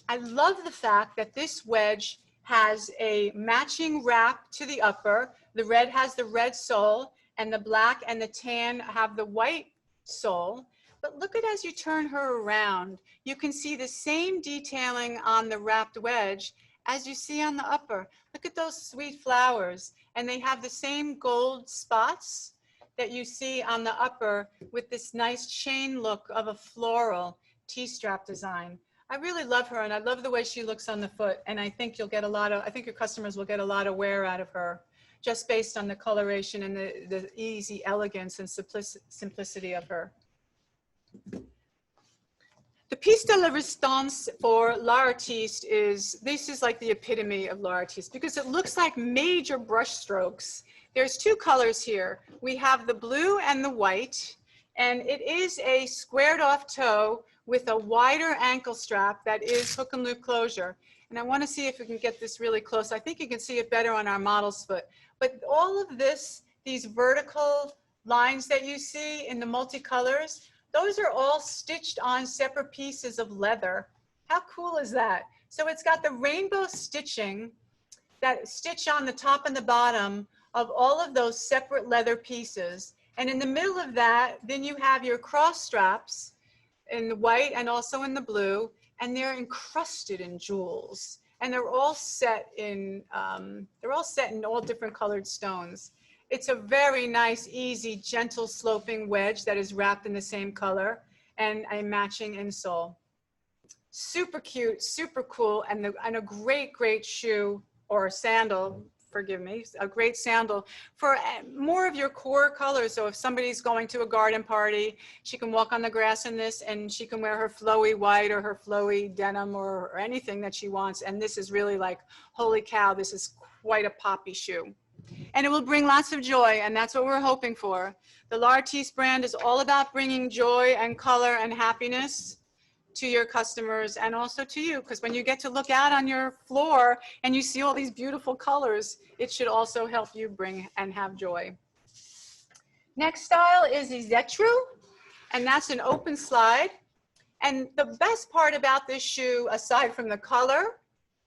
I love the fact that this wedge has a matching wrap to the upper. The red has the red sole, and the black and the tan have the white sole. But look at, as you turn her around, you can see the same detailing on the wrapped wedge as you see on the upper. Look at those sweet flowers, and they have the same gold spots that you see on the upper with this nice chain look of a floral T-strap design. I really love her, and I love the way she looks on the foot, and I think you'll get a lot of, I think your customers will get a lot of wear out of her. just based on the coloration and the easy elegance and simplicity of her. The piece de la resistance for L'Artiste this is like the epitome of L'Artiste because it looks like major brush strokes. There's two colors here. We have the blue and the white, and it is a squared off toe with a wider ankle strap that is hook and loop closure. And I want to see if we can get this really close. I think you can see it better on our model's foot. But all of this, these vertical lines that you see in the multicolors, those are all stitched on separate pieces of leather. How cool is that? So it's got the rainbow stitching, that stitch on the top and the bottom of all of those separate leather pieces. And in the middle of that, then you have your cross straps in the white and also in the blue, and they're encrusted in jewels. And they're all set in all different colored stones. It's a very nice, easy, gentle sloping wedge that is wrapped in the same color and a matching insole. Super cute, super cool, and a great, great shoe or sandal, forgive me, a great sandal for more of your core colors. So if somebody's going to a garden party, she can walk on the grass in this and she can wear her flowy white or her flowy denim or anything that she wants. And this is really like, holy cow, this is quite a poppy shoe. And it will bring lots of joy, and that's what we're hoping for. The L'Artiste brand is all about bringing joy and color and happiness to your customers and also to you, because when you get to look out on your floor and you see all these beautiful colors, it should also help you bring and have joy. Next style is the Zetru, and that's an open slide. And the best part about this shoe, aside from the color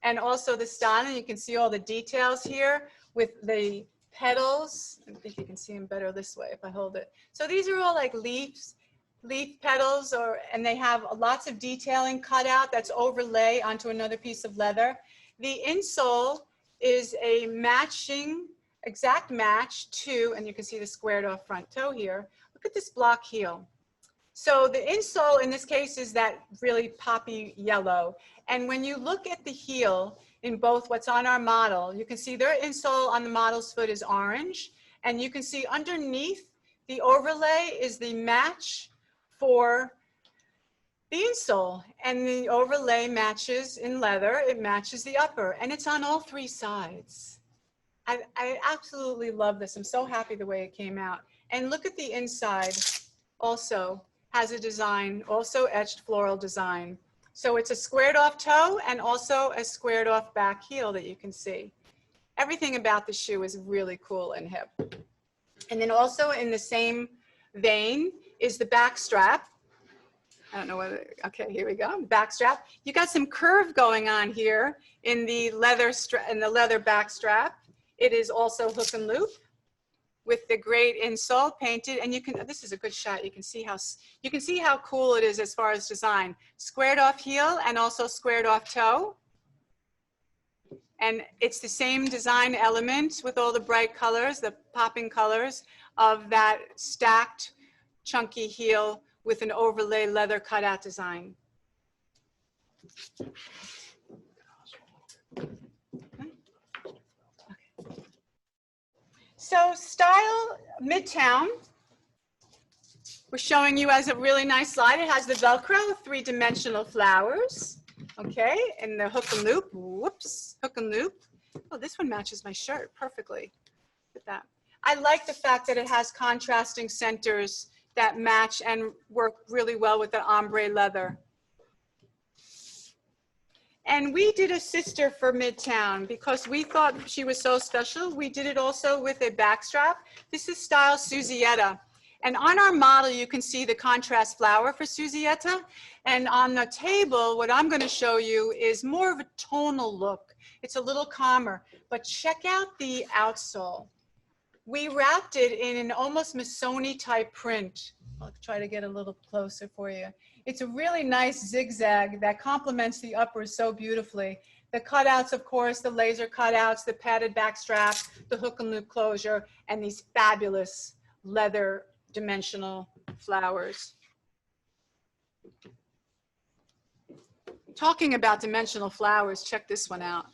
and also the style, and you can see all the details here with the petals. I think you can see them better this way if I hold it. So these are all like leaf petals, and they have lots of detailing cut out that's overlay onto another piece of leather. The insole is a exact match to, and you can see the squared off front toe here. Look at this block heel. So the insole in this case is that really poppy yellow. And when you look at the heel in both what's on our model, you can see their insole on the model's foot is orange. And you can see underneath the overlay is the match for the insole. And the overlay matches in leather, it matches the upper. And it's on all three sides. I absolutely love this. I'm so happy the way it came out. And look at the inside also. Has a design, also etched floral design. So it's a squared off toe and also a squared off back heel that you can see. Everything about the shoe is really cool and hip. And then also in the same vein is the back strap. I don't know whether, okay, here we go, back strap. You got some curve going on here in the leather back strap. It is also hook and loop with the great insole painted, and you can, this is a good shot. You can see how cool it is as far as design. Squared off heel and also squared off toe. And it's the same design element with all the bright colors, the popping colors of that stacked chunky heel with an overlay leather cutout design. So style Midtown, we're showing you as a really nice slide. It has the Velcro, three-dimensional flowers, okay, and the hook and loop, whoops, hook and loop. Oh, this one matches my shirt perfectly. Look at that. I like the fact that it has contrasting centers that match and work really well with the ombre leather. And we did a sister for Midtown because we thought she was so special. We did it also with a backstrap. This is style Susietta. And on our model, you can see the contrast flower for Susietta. And on the table, what I'm going to show you is more of a tonal look. It's a little calmer, but check out the outsole. We wrapped it in an almost Missoni type print. I'll try to get a little closer for you. It's a really nice zigzag that complements the upper so beautifully. The cutouts, of course, the laser cutouts, the padded back strap, the hook and loop closure, and these fabulous leather dimensional flowers. Talking about dimensional flowers, check this one out.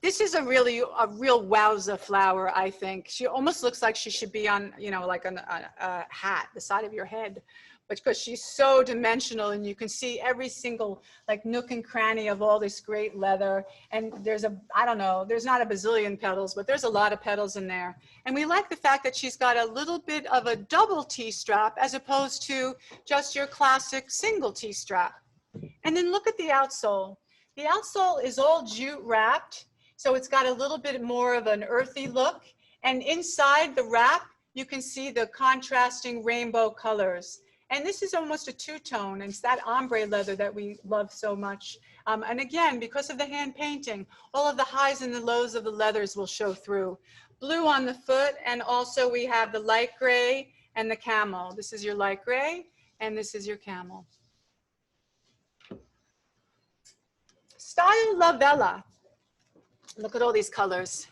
This is a real wowza flower, I think. She almost looks like she should be on, you know, like a hat, the side of your head, but because she's so dimensional and you can see every single like nook and cranny of all this great leather. And there's I don't know, there's not a bazillion petals, but there's a lot of petals in there. And we like the fact that she's got a little bit of a double T-strap as opposed to just your classic single T-strap. And then look at the outsole. The outsole is all jute wrapped. So it's got a little bit more of an earthy look. And inside the wrap, you can see the contrasting rainbow colors. And this is almost a two-tone. It's that ombre leather that we love so much. And again, because of the hand painting, all of the highs and the lows of the leathers will show through. Blue on the foot, and also we have the light gray and the camel. This is your light gray, and this is your camel. Style Lavella. Look at all these colors.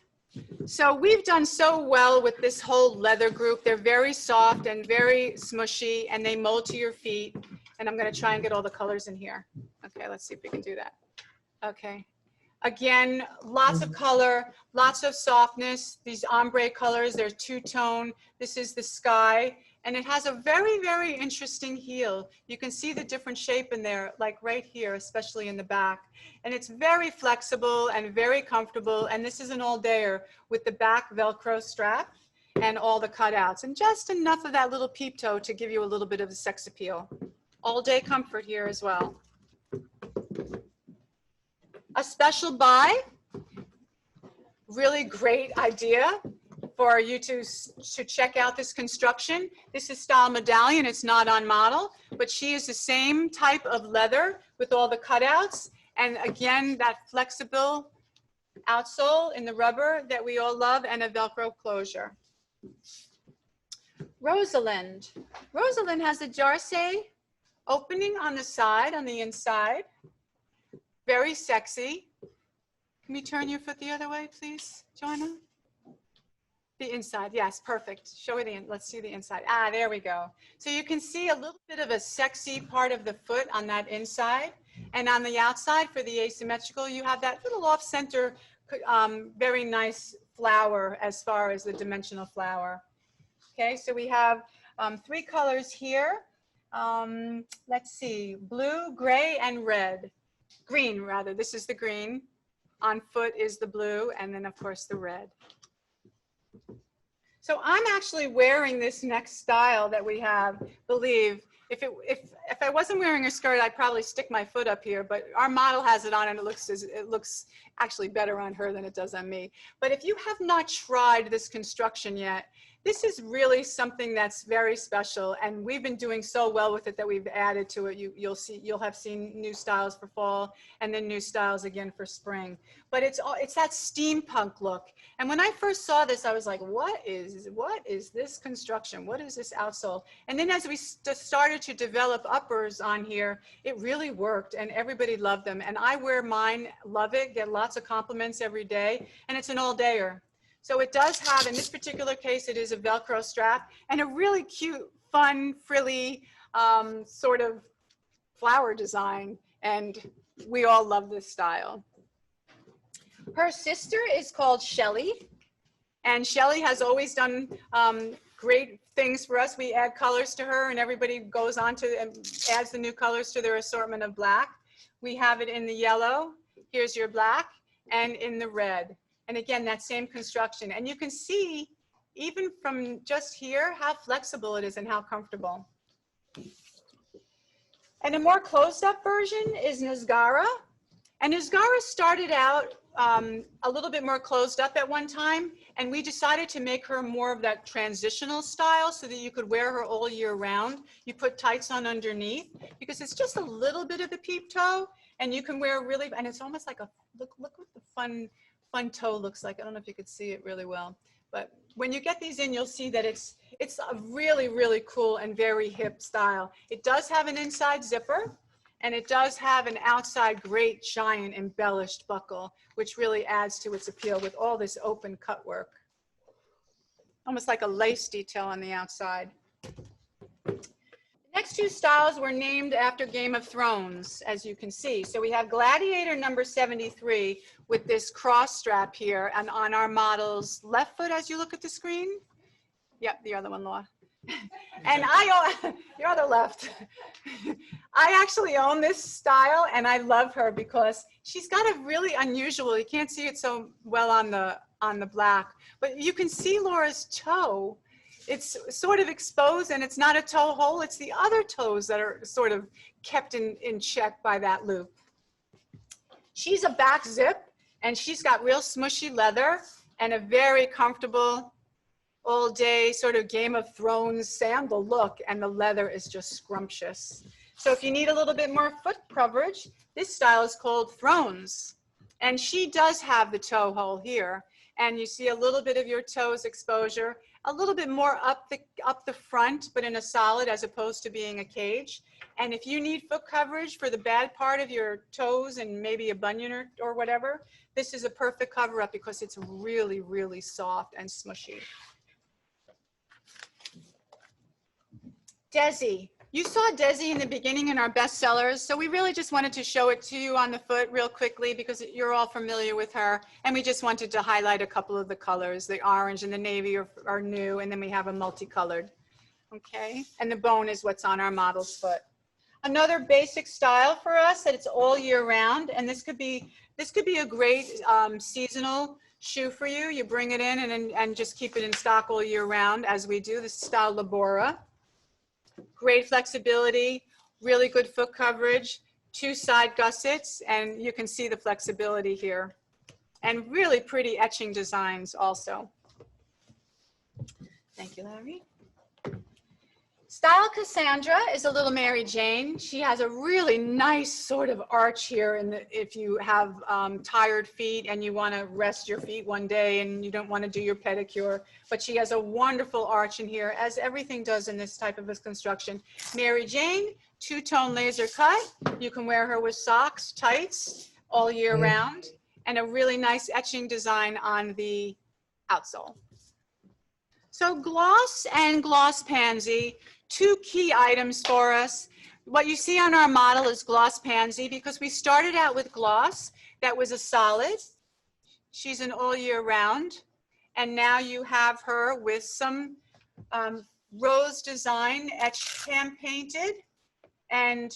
So we've done so well with this whole leather group. They're very soft and very smushy, and they mold to your feet. And I'm going to try and get all the colors in here. Okay, let's see if we can do that. Okay. Again, lots of color, lots of softness. These ombre colors, they're two-tone. This is the sky. And it has a very, very interesting heel. You can see the different shape in there, like right here, especially in the back. And it's very flexible and very comfortable. And this is an all-dayer with the back Velcro strap and all the cutouts. And just enough of that little peep toe to give you a little bit of the sex appeal. All-day comfort here as well. A special buy. Really great idea for you to check out this construction. This is Style Medallion. It's not on model, but she is the same type of leather with all the cutouts. And again, that flexible outsole in the rubber that we all love, and a Velcro closure. Rosalind. Rosalind has a jarce opening on the side, on the inside. Very sexy. Can we turn your foot the other way, please, Joanna? The inside, yes, perfect. Show me let's see the inside. Ah, there we go. So you can see a little bit of a sexy part of the foot on that inside. And on the outside for the asymmetrical, you have that little off-center, very nice flower as far as the dimensional flower. Okay, so we have 3 colors here. Let's see, blue, gray, and red. Green, rather. This is the green. On foot is the blue, and then, of course, the red. So I'm actually wearing this next style that we have. Believe, if I wasn't wearing a skirt, I'd probably stick my foot up here, but our model has it on and it looks actually better on her than it does on me. But if you have not tried this construction yet, this is really something that's very special, and we've been doing so well with it that we've added to it. You'll have seen new styles for fall, and then new styles again for spring. But it's that steampunk look. And when I first saw this, I was like, what is this construction? What is this outsole? And then as we started to develop uppers on here, it really worked, and everybody loved them. And I wear mine, love it, get lots of compliments every day, and it's an all-dayer. So it does have, in this particular case, it is a Velcro strap and a really cute, fun, frilly sort of flower design. And we all love this style. Her sister is called Shelly. And Shelly has always done great things for us. We add colors to her, and everybody goes on to and adds the new colors to their assortment of black. We have it in the yellow. Here's your black, and in the red. And again, that same construction. And you can see, even from just here, how flexible it is and how comfortable. And a more closed up version is Nizgara. And Nizgara started out a little bit more closed up at one time. And we decided to make her more of that transitional style so that you could wear her all year round. You put tights on underneath because it's just a little bit of the peep toe. And you can wear really, and it's almost like a, look what the fun toe looks like. I don't know if you could see it really well, but when you get these in, you'll see that it's a really, really cool and very hip style. It does have an inside zipper, and it does have an outside great giant embellished buckle, which really adds to its appeal with all this open cut work. Almost like a lace detail on the outside. The next two styles were named after Game of Thrones, as you can see. So we have Gladiator number 73 with this cross strap here, and on our model's left foot as you look at the screen. Yep, the other one, Laura. And your other left. I actually own this style, and I love her because she's got a really unusual, you can't see it so well on the black, but you can see Laura's toe. It's sort of exposed, and it's not a toe hole, it's the other toes that are sort of kept in check by that loop. She's a back zip, and she's got real smushy leather and a very comfortable all day sort of Game of Thrones sandal look, and the leather is just scrumptious. So if you need a little bit more foot coverage, this style is called Thrones. And she does have the toe hole here, and you see a little bit of your toes exposure, a little bit more up the front, but in a solid as opposed to being a cage. And if you need foot coverage for the bad part of your toes and maybe a bunion or whatever, this is a perfect cover up because it's really, really soft and smushy. Desi. You saw Desi in the beginning in our bestsellers, so we really just wanted to show it to you on the foot real quickly because you're all familiar with her, and we just wanted to highlight a couple of the colors. The orange and the navy are new, and then we have a multicolored. Okay, and the bone is what's on our model's foot. Another basic style for us that it's all year round, and this could be a great seasonal shoe for you. You bring it in and just keep it in stock all year round, as we do. This is style Labora. Great flexibility, really good foot coverage, 2 side gussets, and you can see the flexibility here. And really pretty etching designs also. Thank you, Larry. Style Cassandra is a little Mary Jane. She has a really nice sort of arch here if you have tired feet and you want to rest your feet one day and you don't want to do your pedicure. But she has a wonderful arch in here, as everything does in this type of a construction. Mary Jane, 2-tone laser cut. You can wear her with socks, tights, all year round, and a really nice etching design on the outsole. So gloss and gloss pansy, 2 key items for us. What you see on our model is gloss pansy because we started out with gloss that was a solid. She's an all year round. And now you have her with some rose design, etched, hand painted, and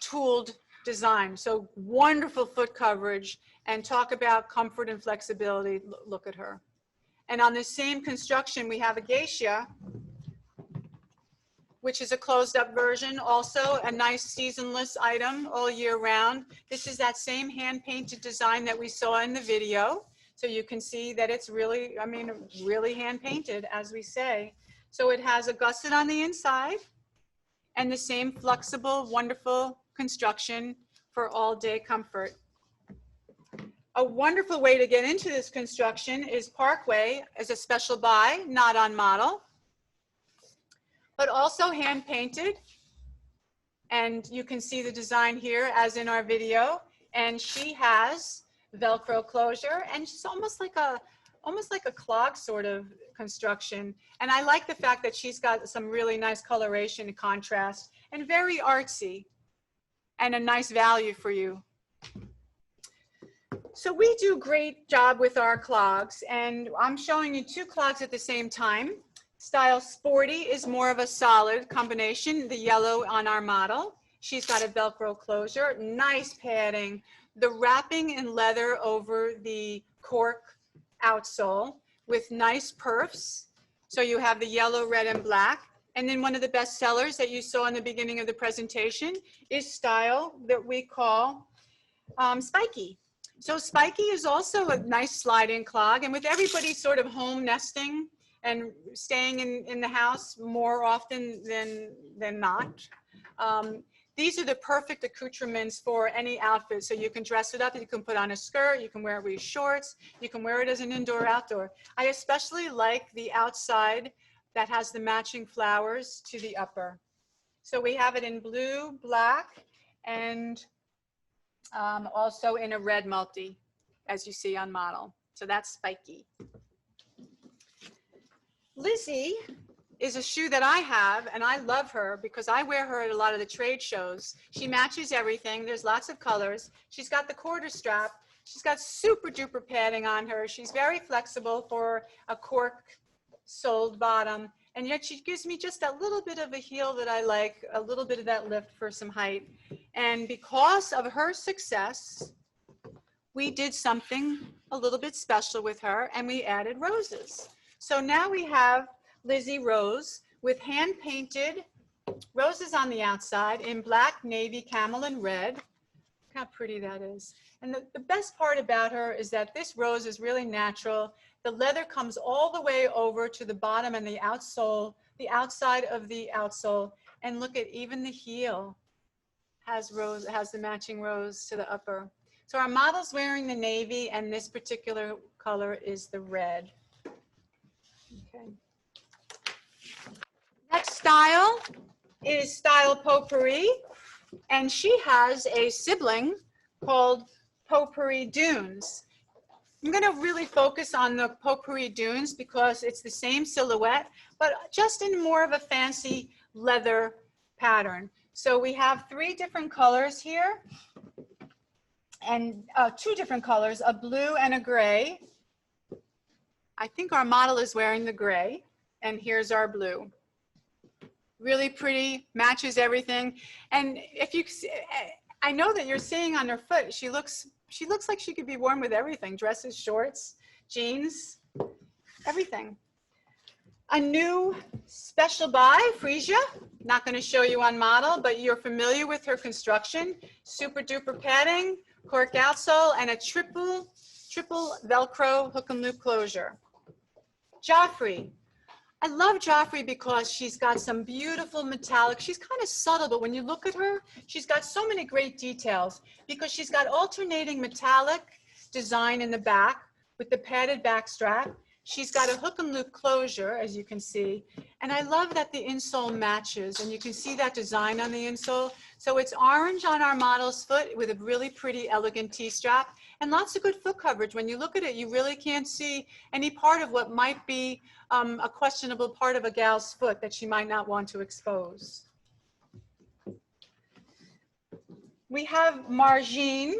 tooled design. So wonderful foot coverage, and talk about comfort and flexibility. Look at her. And on the same construction, we have a geisha, which is a closed up version, also a nice seasonless item all year round. This is that same hand painted design that we saw in the video. So you can see that it's really, I mean, really hand painted, as we say. So it has a gusset on the inside and the same flexible, wonderful construction for all day comfort. A wonderful way to get into this construction is Parkway as a special buy, not on model, but also hand painted. And you can see the design here as in our video. And she has Velcro closure, and she's almost like a clog sort of construction. And I like the fact that she's got some really nice coloration and contrast, and very artsy, and a nice value for you. So we do a great job with our clogs, and I'm showing you 2 clogs at the same time. Style Sporty is more of a solid combination, the yellow on our model. She's got a Velcro closure, nice padding, the wrapping in leather over the cork outsole with nice perfs. So you have the yellow, red, and black. And then one of the best sellers that you saw in the beginning of the presentation is style that we call Spiky. So Spiky is also a nice slide-in clog, and with everybody sort of home nesting and staying in the house more often than not, these are the perfect accoutrements for any outfit. So you can dress it up, you can put on a skirt, you can wear it with shorts, you can wear it as an indoor outdoor. I especially like the outside that has the matching flowers to the upper. So we have it in blue, black, and also in a red multi, as you see on model. So that's Spiky. Lizzie is a shoe that I have, and I love her because I wear her at a lot of the trade shows. She matches everything. There's lots of colors. She's got the quarter strap. She's got super duper padding on her. She's very flexible for a cork soled bottom. And yet she gives me just a little bit of a heel that I like, a little bit of that lift for some height. And because of her success, we did something a little bit special with her, and we added roses. So now we have Lizzie Rose with hand-painted roses on the outside in black, navy, camel, and red. Look how pretty that is. And the best part about her is that this rose is really natural. The leather comes all the way over to the bottom and the outsole, the outside of the outsole. And look at even the heel has the matching rose to the upper. So our model's wearing the navy, and this particular color is the red. Okay. Next style is style Potpourri, and she has a sibling called Potpourri Dunes. I'm going to really focus on the Potpourri Dunes because it's the same silhouette, but just in more of a fancy leather pattern. So we have 3 different colors here, and 2 different colors, a blue and a gray. I think our model is wearing the gray, and here's our blue. Really pretty, matches everything. And if you, I know that you're seeing on her foot, she looks like she could be worn with everything, dresses, shorts, jeans, everything. A new special buy, Freesia, not going to show you on model, but you're familiar with her construction. Super duper padding, cork outsole, and a triple Velcro hook and loop closure. Joffrey. I love Joffrey because she's got some beautiful metallic. She's kind of subtle, but when you look at her, she's got so many great details because she's got alternating metallic design in the back with the padded back strap. She's got a hook and loop closure, as you can see. And I love that the insole matches, and you can see that design on the insole. So it's orange on our model's foot with a really pretty, elegant T-strap and lots of good foot coverage. When you look at it, you really can't see any part of what might be a questionable part of a gal's foot that she might not want to expose. We have Margine,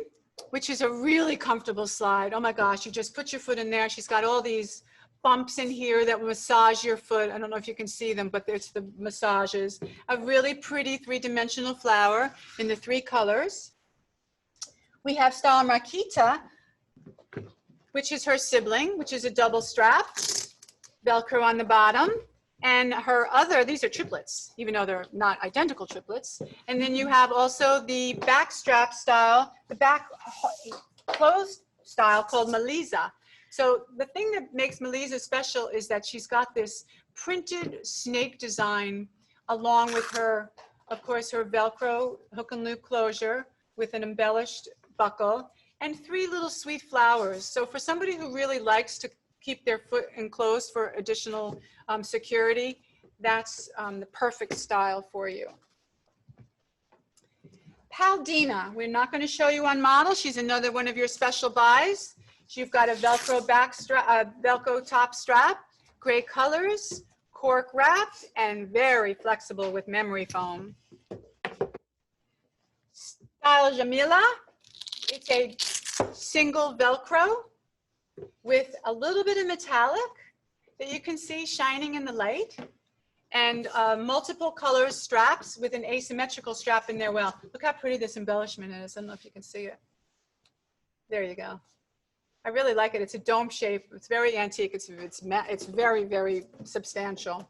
which is a really comfortable slide. Oh my gosh, you just put your foot in there. She's got all these bumps in here that massage your foot. I don't know if you can see them, but there's the massages. A really pretty 3-dimensional flower in the 3 colors. We have style Marquita, which is her sibling, which is a double strap, Velcro on the bottom. And her other, these are triplets, even though they're not identical triplets. And then you have also the back strap style, the back closed style called Melisa. So the thing that makes Melisa special is that she's got this printed snake design along with her, of course, her Velcro hook and loop closure with an embellished buckle and 3 little sweet flowers. So for somebody who really likes to keep their foot enclosed for additional security, that's the perfect style for you. Paldina, we're not going to show you on model. She's another one of your special buys. You've got a Velcro back strap, Velcro top strap, gray colors, cork wrapped, and very flexible with memory foam. Style Jamila, it's a single Velcro with a little bit of metallic that you can see shining in the light, and multiple colors straps with an asymmetrical strap in there. Well, look how pretty this embellishment is. I don't know if you can see it. There you go. I really like it. It's a dome shape. It's very antique. It's very, very substantial.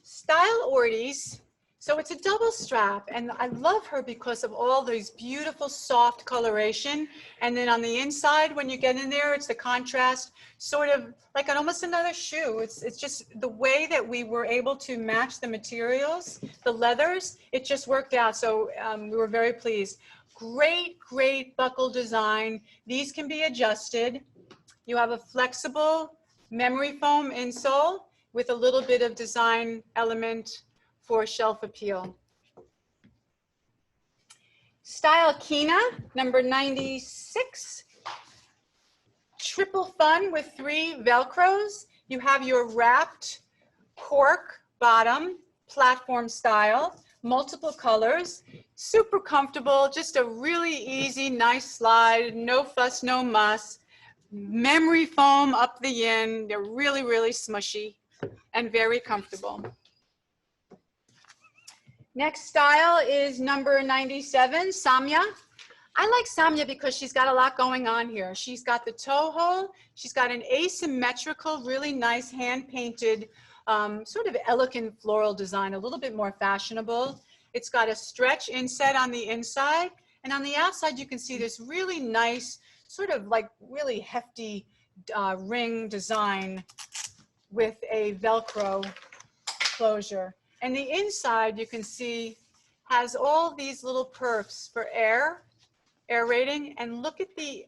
Style Ortiz. So it's a double strap, and I love her because of all these beautiful soft coloration. And then on the inside, when you get in there, it's the contrast, sort of like almost another shoe. It's just the way that we were able to match the materials, the leathers, it just worked out. So we were very pleased. Great, great buckle design. These can be adjusted. You have a flexible memory foam insole with a little bit of design element for shelf appeal. Style Kina, number 96. Triple fun with 3 Velcros. You have your wrapped cork bottom, platform style, multiple colors, super comfortable, just a really easy, nice slide, no fuss, no muss. Memory foam up the yin. They're really, really smushy and very comfortable. Next style is number 97, Samya. I like Samya because she's got a lot going on here. She's got the toe hole. She's got an asymmetrical, really nice hand-painted, sort of elegant floral design, a little bit more fashionable. It's got a stretch inset on the inside. And on the outside, you can see this really nice, sort of like really hefty ring design with a Velcro closure. And the inside, you can see, has all these little perfs for aerating. And look at the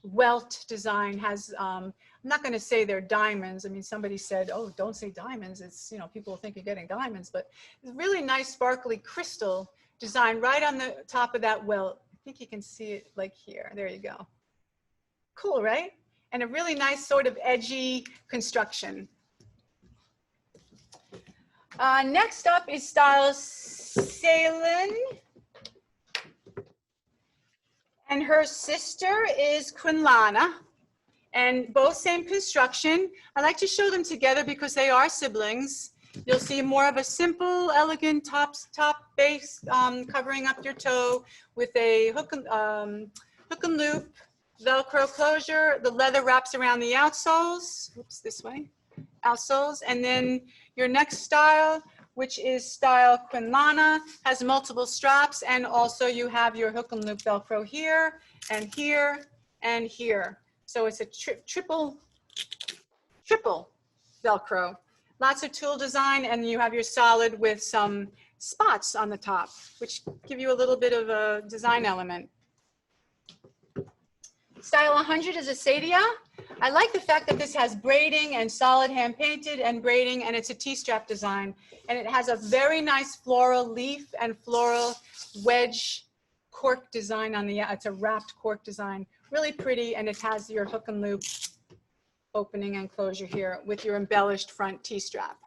welt design. Has I'm not going to say they're diamonds. I mean, somebody said, "Oh, don't say diamonds." It's, you know, people think you're getting diamonds, but it's really nice, sparkly crystal design right on the top of that welt. I think you can see it like here. There you go. Cool, right? And a really nice sort of edgy construction. Next up is style SHAYLA. And her sister is QUINNE. And both same construction. I like to show them together because they are siblings. You'll see more of a simple, elegant top base covering up your toe with a hook and loop, Velcro closure. The leather wraps around the outsoles. Oops, this way. Outsoles. And then your next style, which is style QUINNE, has multiple straps, and also you have your hook and loop Velcro here and here and here. So it's a triple Velcro. Lots of tool design, and you have your solid with some spots on the top, which give you a little bit of a design element. Style 100 is a Sadia. I like the fact that this has braiding and solid hand painted and braiding, and it's a T-strap design. And it has a very nice floral leaf and floral wedge cork design on the, it's a wrapped cork design. Really pretty, and it has your hook and loop opening and closure here with your embellished front T-strap.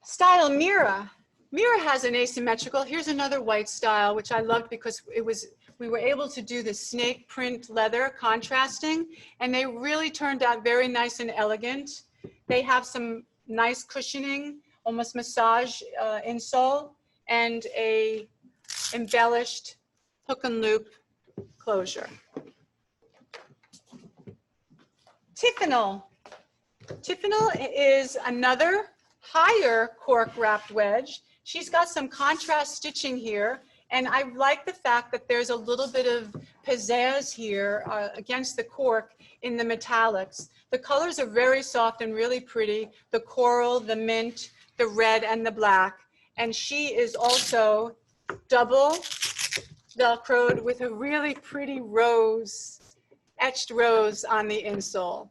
Style Mira. Mira has an asymmetrical. Here's another white style, which I loved because we were able to do the snake print leather contrasting, and they really turned out very nice and elegant. They have some nice cushioning, almost massage insole, and a embellished hook and loop closure. Tiffanita. Tiffanita is another higher cork wrapped wedge. She's got some contrast stitching here, and I like the fact that there's a little bit of pizzazz here against the cork in the metallics. The colors are very soft and really pretty, the coral, the mint, the red, and the black. And she is also double Velcroed with a really pretty rose, etched rose on the insole.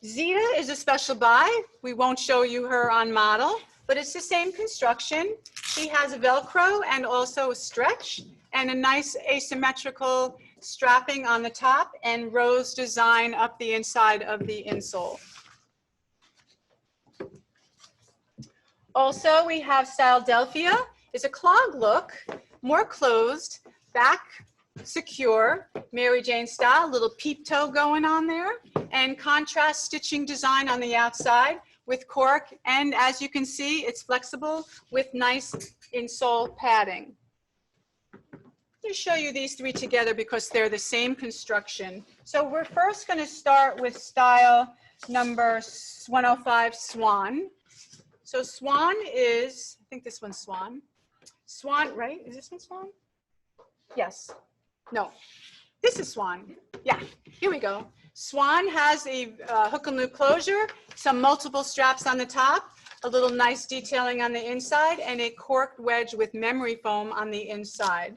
Zita is a special buy. We won't show you her on model, but it's the same construction. She has a Velcro and also a stretch and a nice asymmetrical strapping on the top and rose design up the inside of the insole. Also, we have style Delphia. It's a clog look, more closed, back secure, Mary Jane style, little peep toe going on there, and contrast stitching design on the outside with cork. And as you can see, it's flexible with nice insole padding. Let me show you these three together because they're the same construction. So we're first going to start with style number 105, Swan. So Swan is, I think this one's Swan. Swan, right? Is this one Swan? Yes. No. This is Swan. Yeah, here we go. Swan has a hook and loop closure, some multiple straps on the top, a little nice detailing on the inside, and a corked wedge with memory foam on the inside.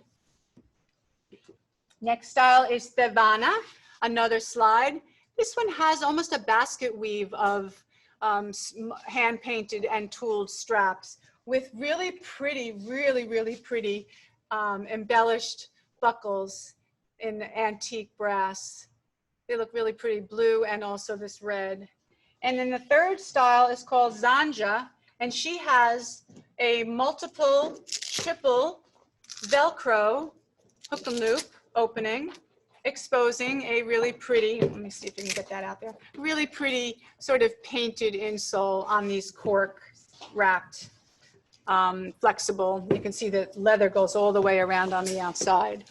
Next style is Thevana, another slide. This one has almost a basket weave of hand-painted and tooled straps with really pretty, really pretty embellished buckles. in antique brass. They look really pretty, blue and also this red. And then the third style is called Zanja, and she has a multiple triple Velcro hook and loop opening, exposing a really pretty, let me see if we can get that out there, really pretty sort of painted insole on these cork wrapped, flexible. You can see that leather goes all the way around on the outside.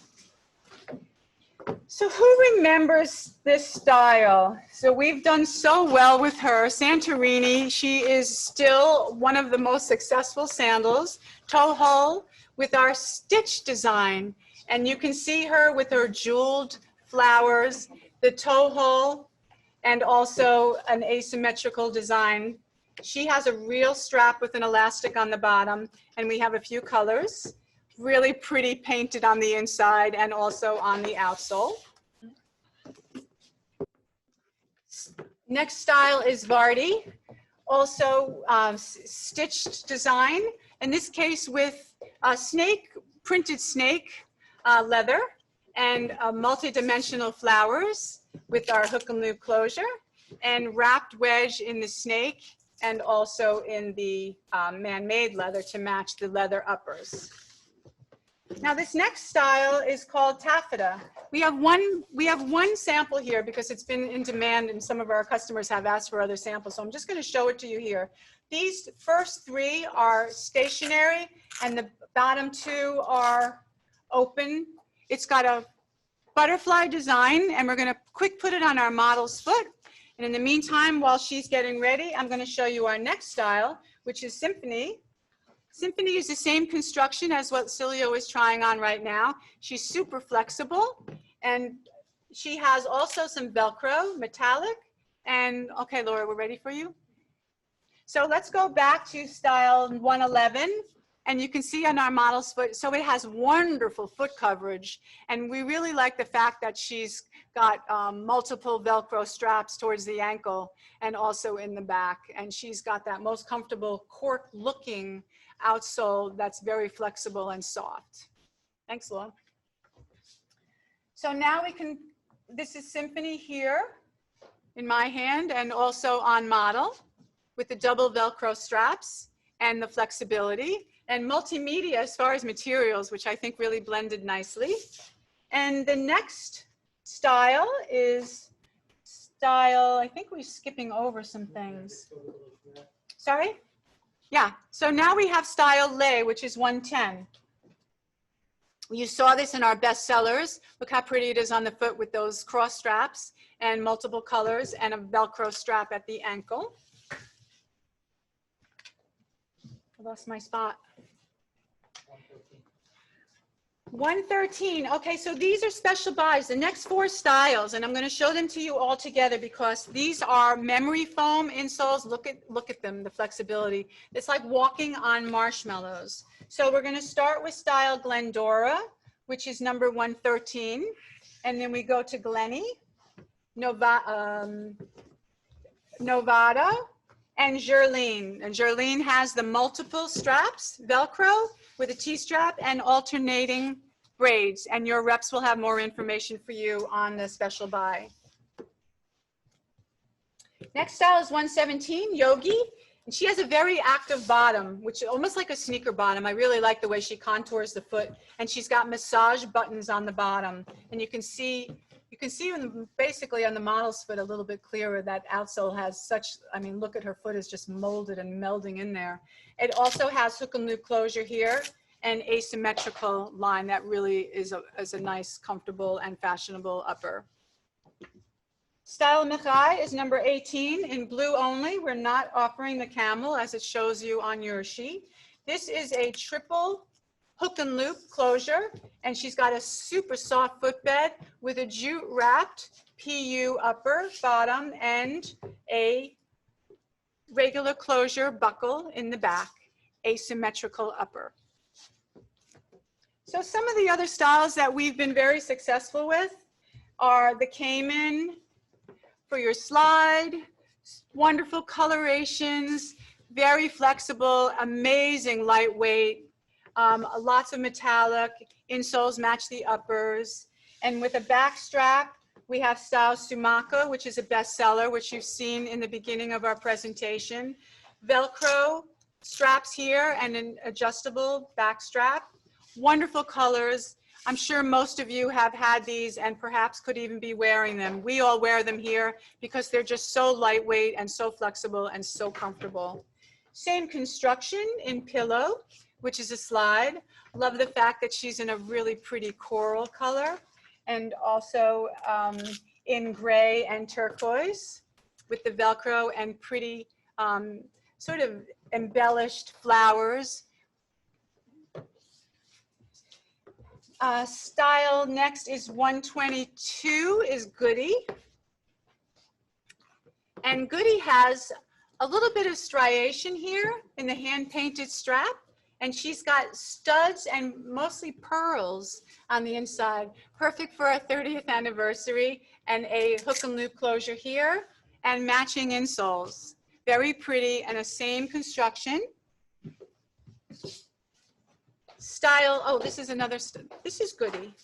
So who remembers this style? So we've done so well with her. Santorini, she is still one of the most successful sandals. Toe hole with our stitch design. And you can see her with her jeweled flowers, the toe hole, and also an asymmetrical design. She has a real strap with an elastic on the bottom, and we have a few colors. Really pretty painted on the inside and also on the outsole. Next style is Vardy, also stitched design, in this case with printed snake leather and multi-dimensional flowers with our hook and loop closure, and wrapped wedge in the snake and also in the man-made leather to match the leather uppers. Now this next style is called taffeta. We have one sample here because it's been in demand and some of our customers have asked for other samples. So I'm just going to show it to you here. These first three are stationary and the bottom two are open. It's got a butterfly design and we're going to quick put it on our model's foot. And in the meantime, while she's getting ready, I'm going to show you our next style, which is Symphony. Symphony is the same construction as what Silio is trying on right now. She's super flexible and she has also some Velcro, metallic, and okay, Laura, we're ready for you. So let's go back to style 111 and you can see on our model's foot, so it has wonderful foot coverage and we really like the fact that she's got multiple Velcro straps towards the ankle and also in the back, and she's got that most comfortable cork looking outsole that's very flexible and soft. Thanks, Laura. So now we can, this is Symphony here in my hand and also on model with the double Velcro straps and the flexibility and multimedia as far as materials, which I think really blended nicely. And the next style is style, I think we're skipping over some things. Sorry? Yeah, so now we have style lay, which is 110. You saw this in our best sellers. Look how pretty it is on the foot with those cross straps and multiple colors and a Velcro strap at the ankle. I lost my spot. 113. Okay, so these are special buys. The next four styles, and I'm going to show them to you all together because these are memory foam insoles. Look at them, the flexibility. It's like walking on marshmallows. So we're going to start with style Glendora, which is number 113, and then we go to Glenny, Novada, and Gerline. And Gerline has the multiple straps, Velcro, with a T-strap and alternating braids. And your reps will have more information for you on the special buy. Next style is 117, Yogi. And she has a very active bottom, which is almost like a sneaker bottom. I really like the way she contours the foot. And she's got massage buttons on the bottom. And you can see basically on the model's foot a little bit clearer that outsole has such, I mean, look at her foot is just molded and melding in there. It also has hook and loop closure here and asymmetrical line that really is a nice, comfortable and fashionable upper. Style Mechai is number 18 in blue only. We're not offering the camel as it shows you on your sheet. This is a triple hook and loop closure, and she's got a super soft footbed with a jute wrapped PU upper, bottom, and a regular closure buckle in the back, asymmetrical upper. So some of the other styles that we've been very successful with are the Cayman for your slide, wonderful colorations, very flexible, amazing lightweight, lots of metallic, insoles match the uppers. And with a back strap, we have style Sumaka, which is a bestseller, which you've seen in the beginning of our presentation. Velcro straps here and an adjustable back strap. Wonderful colors. I'm sure most of you have had these and perhaps could even be wearing them. We all wear them here because they're just so lightweight and so flexible and so comfortable. Same construction in pillow, which is a slide. Love the fact that she's in a really pretty coral color and also in gray and turquoise with the Velcro and pretty sort of embellished flowers. Style next is 122 is Goody. And Goody has a little bit of striation here in the hand-painted strap. And she's got studs and mostly pearls on the inside. Perfect for our 30th anniversary, and a hook and loop closure here and matching insoles. Very pretty and a same construction. Style, oh, this is another, this is Goody.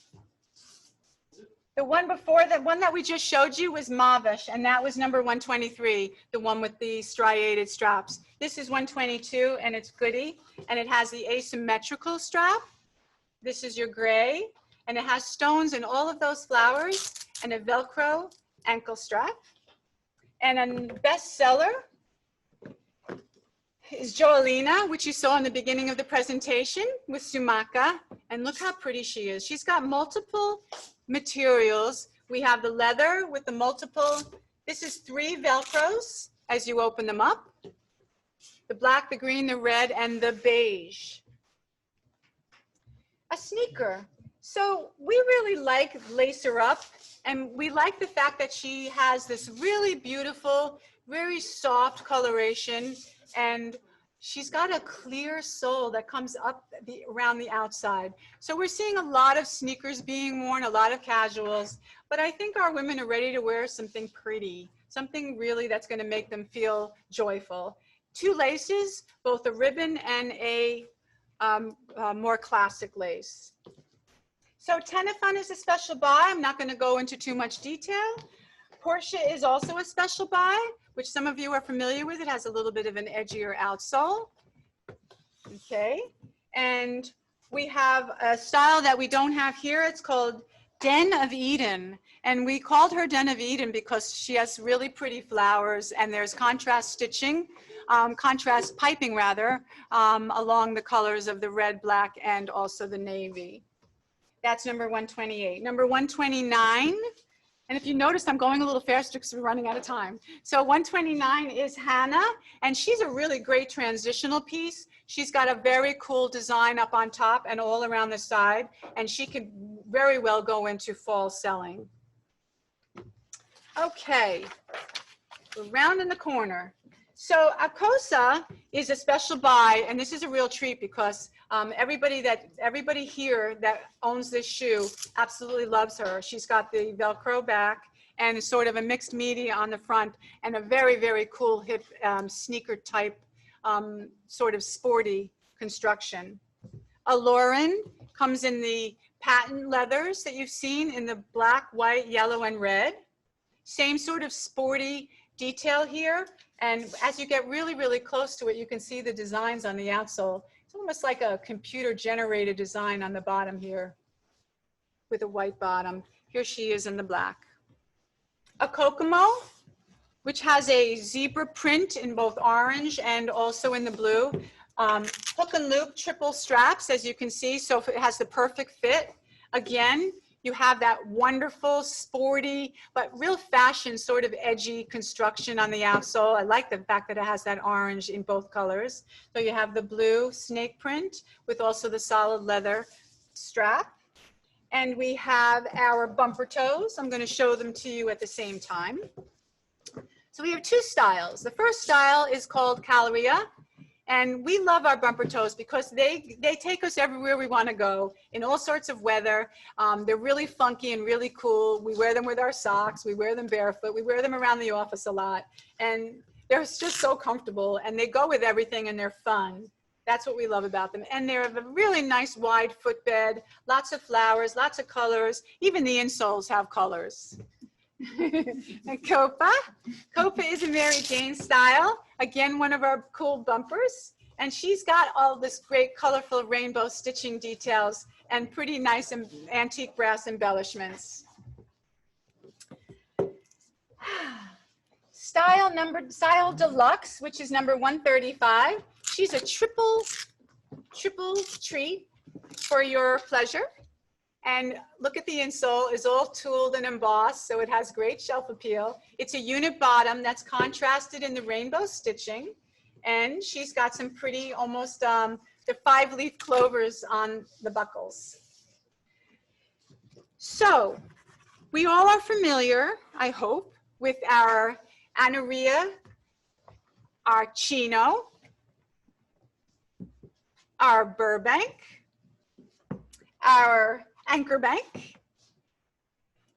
The one before, the one that we just showed you was Mavish, and that was number 123, the one with the striated straps. This is 122, and it's Goody, and it has the asymmetrical strap. This is your gray, and it has stones in all of those flowers, and a Velcro ankle strap. And a bestseller is Joelina, which you saw in the beginning of the presentation with Sumaka, and look how pretty she is. She's got multiple materials. We have the leather with the multiple, this is 3 Velcros as you open them up. The black, the green, the red, and the beige. A sneaker. So we really like Lace Her Up, and we like the fact that she has this really beautiful, very soft coloration, and she's got a clear sole that comes up around the outside. So we're seeing a lot of sneakers being worn, a lot of casuals, but I think our women are ready to wear something pretty, something really that's going to make them feel joyful. 2 laces, both a ribbon and a more classic lace. So Tenafun is a special buy. I'm not going to go into too much detail. Portia is also a special buy, which some of you are familiar with. It has a little bit of an edgier outsole. Okay, and we have a style that we don't have here. It's called Den of Eden, and we called her Den of Eden because she has really pretty flowers, and there's contrast stitching, contrast piping rather, along the colors of the red, black, and also the navy. That's number 128. Number 129. And if you notice, I'm going a little faster because we're running out of time. So 129 is Hannah, and she's a really great transitional piece. She's got a very cool design up on top and all around the side, and she could very well go into fall selling. Okay, we're rounding the corner. So Akosa is a special buy, and this is a real treat because everybody here that owns this shoe absolutely loves her. She's got the Velcro back and sort of a mixed media on the front, and a very, very cool hip sneaker type sort of sporty construction. Lauren comes in the patent leathers that you've seen in the black, white, yellow, and red. Same sort of sporty detail here. And as you get really, really close to it, you can see the designs on the outsole. It's almost like a computer generated design on the bottom here with a white bottom. Here she is in the black. A Kokomo, which has a zebra print in both orange and also in the blue. Hook and loop triple straps, as you can see, so it has the perfect fit. Again, you have that wonderful, sporty, but real fashion sort of edgy construction on the outsole. I like the fact that it has that orange in both colors. So you have the blue snake print with also the solid leather strap. And we have our bumper toes. I'm going to show them to you at the same time. So we have 2 styles. The first style is called Caloria. And we love our bumper toes because they take us everywhere we want to go in all sorts of weather. They're really funky and really cool. We wear them with our socks. We wear them barefoot. We wear them around the office a lot. And they're just so comfortable, and they go with everything, and they're fun. That's what we love about them. And they're a really nice wide footbed, lots of flowers, lots of colors. Even the insoles have colors. And Copa. Copa is a Mary Jane style. Again, one of our cool bumpers. And she's got all this great colorful rainbow stitching details and pretty nice antique brass embellishments. Style Deluxe, which is number 135. She's a triple treat for your pleasure. And look at the insole, is all tooled and embossed, so it has great shelf appeal. It's a unit bottom that's contrasted in the rainbow stitching. And she's got some pretty, almost the 5-leaf clovers on the buckles. So we all are familiar, I hope, with our ANNMARIE, our Chino, our Burbank, our Anchor Bank.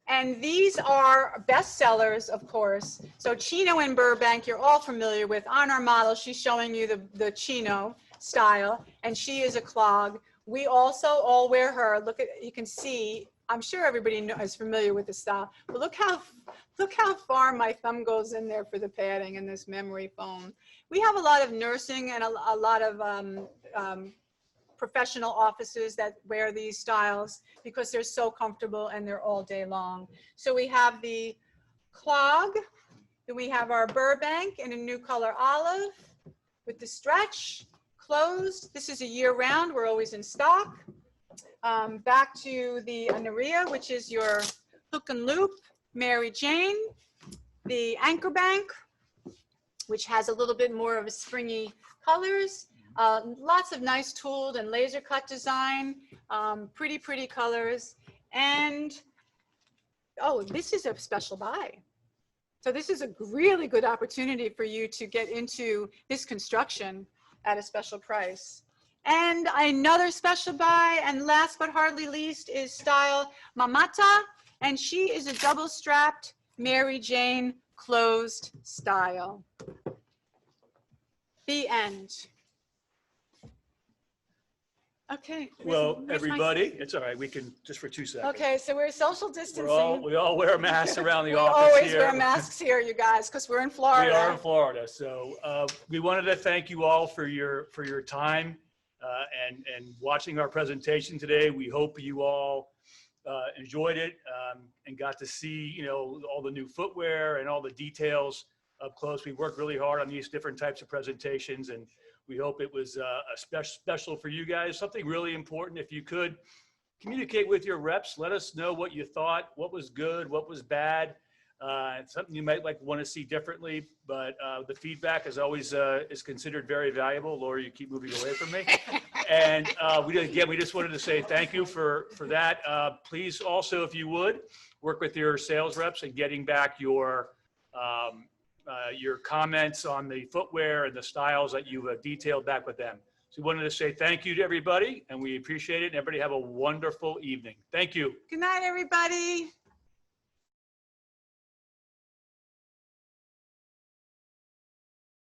And these are bestsellers, of course. So Chino and Burbank, you're all familiar with. On our model, she's showing you the Chino style, and she is a clog. We also all wear her. Look at, you can see, I'm sure everybody is familiar with the style, but look how far my thumb goes in there for the padding in this memory foam. We have a lot of nursing and a lot of professional offices that wear these styles because they're so comfortable and they're all day long. So we have the clog, then we have our Burbank in a new color olive with the stretch, closed. This is a year round, we're always in stock. Back to the ANNMARIE, which is your hook and loop, Mary Jane, the Anchor Bank, which has a little bit more of a springy colors. Lots of nice tooled and laser cut design, pretty colors. And, oh, this is a special buy. So this is a really good opportunity for you to get into this construction at a special price. And another special buy, and last but hardly least, is style Mamata. And she is a double strapped Mary Jane closed style. The end. Okay. Well, everybody, it's all right. We can, just for 2 seconds. Okay, so we're social distancing. We all wear masks around the We office always here. wear masks here, you guys, because we're in Florida. We are in Florida. So we wanted to thank you all for your time and watching our presentation today. We hope you all enjoyed it and got to see, you know, all the new footwear and all the details up close. We worked really hard on these different types of presentations, and we hope it was a special for you guys. Something really important, if you could communicate with your reps, let us know what you thought, what was good, what was bad. Something you might want to see differently, but the feedback is always is considered very valuable. Laura, you keep moving away from me. And we just wanted to say thank you for that. Please also, if you would, work with your sales reps and getting back your comments on the footwear and the styles that you detailed back with them. So we wanted to say thank you to everybody, and we appreciate it. And everybody have a wonderful evening. Thank you. Good night, everybody.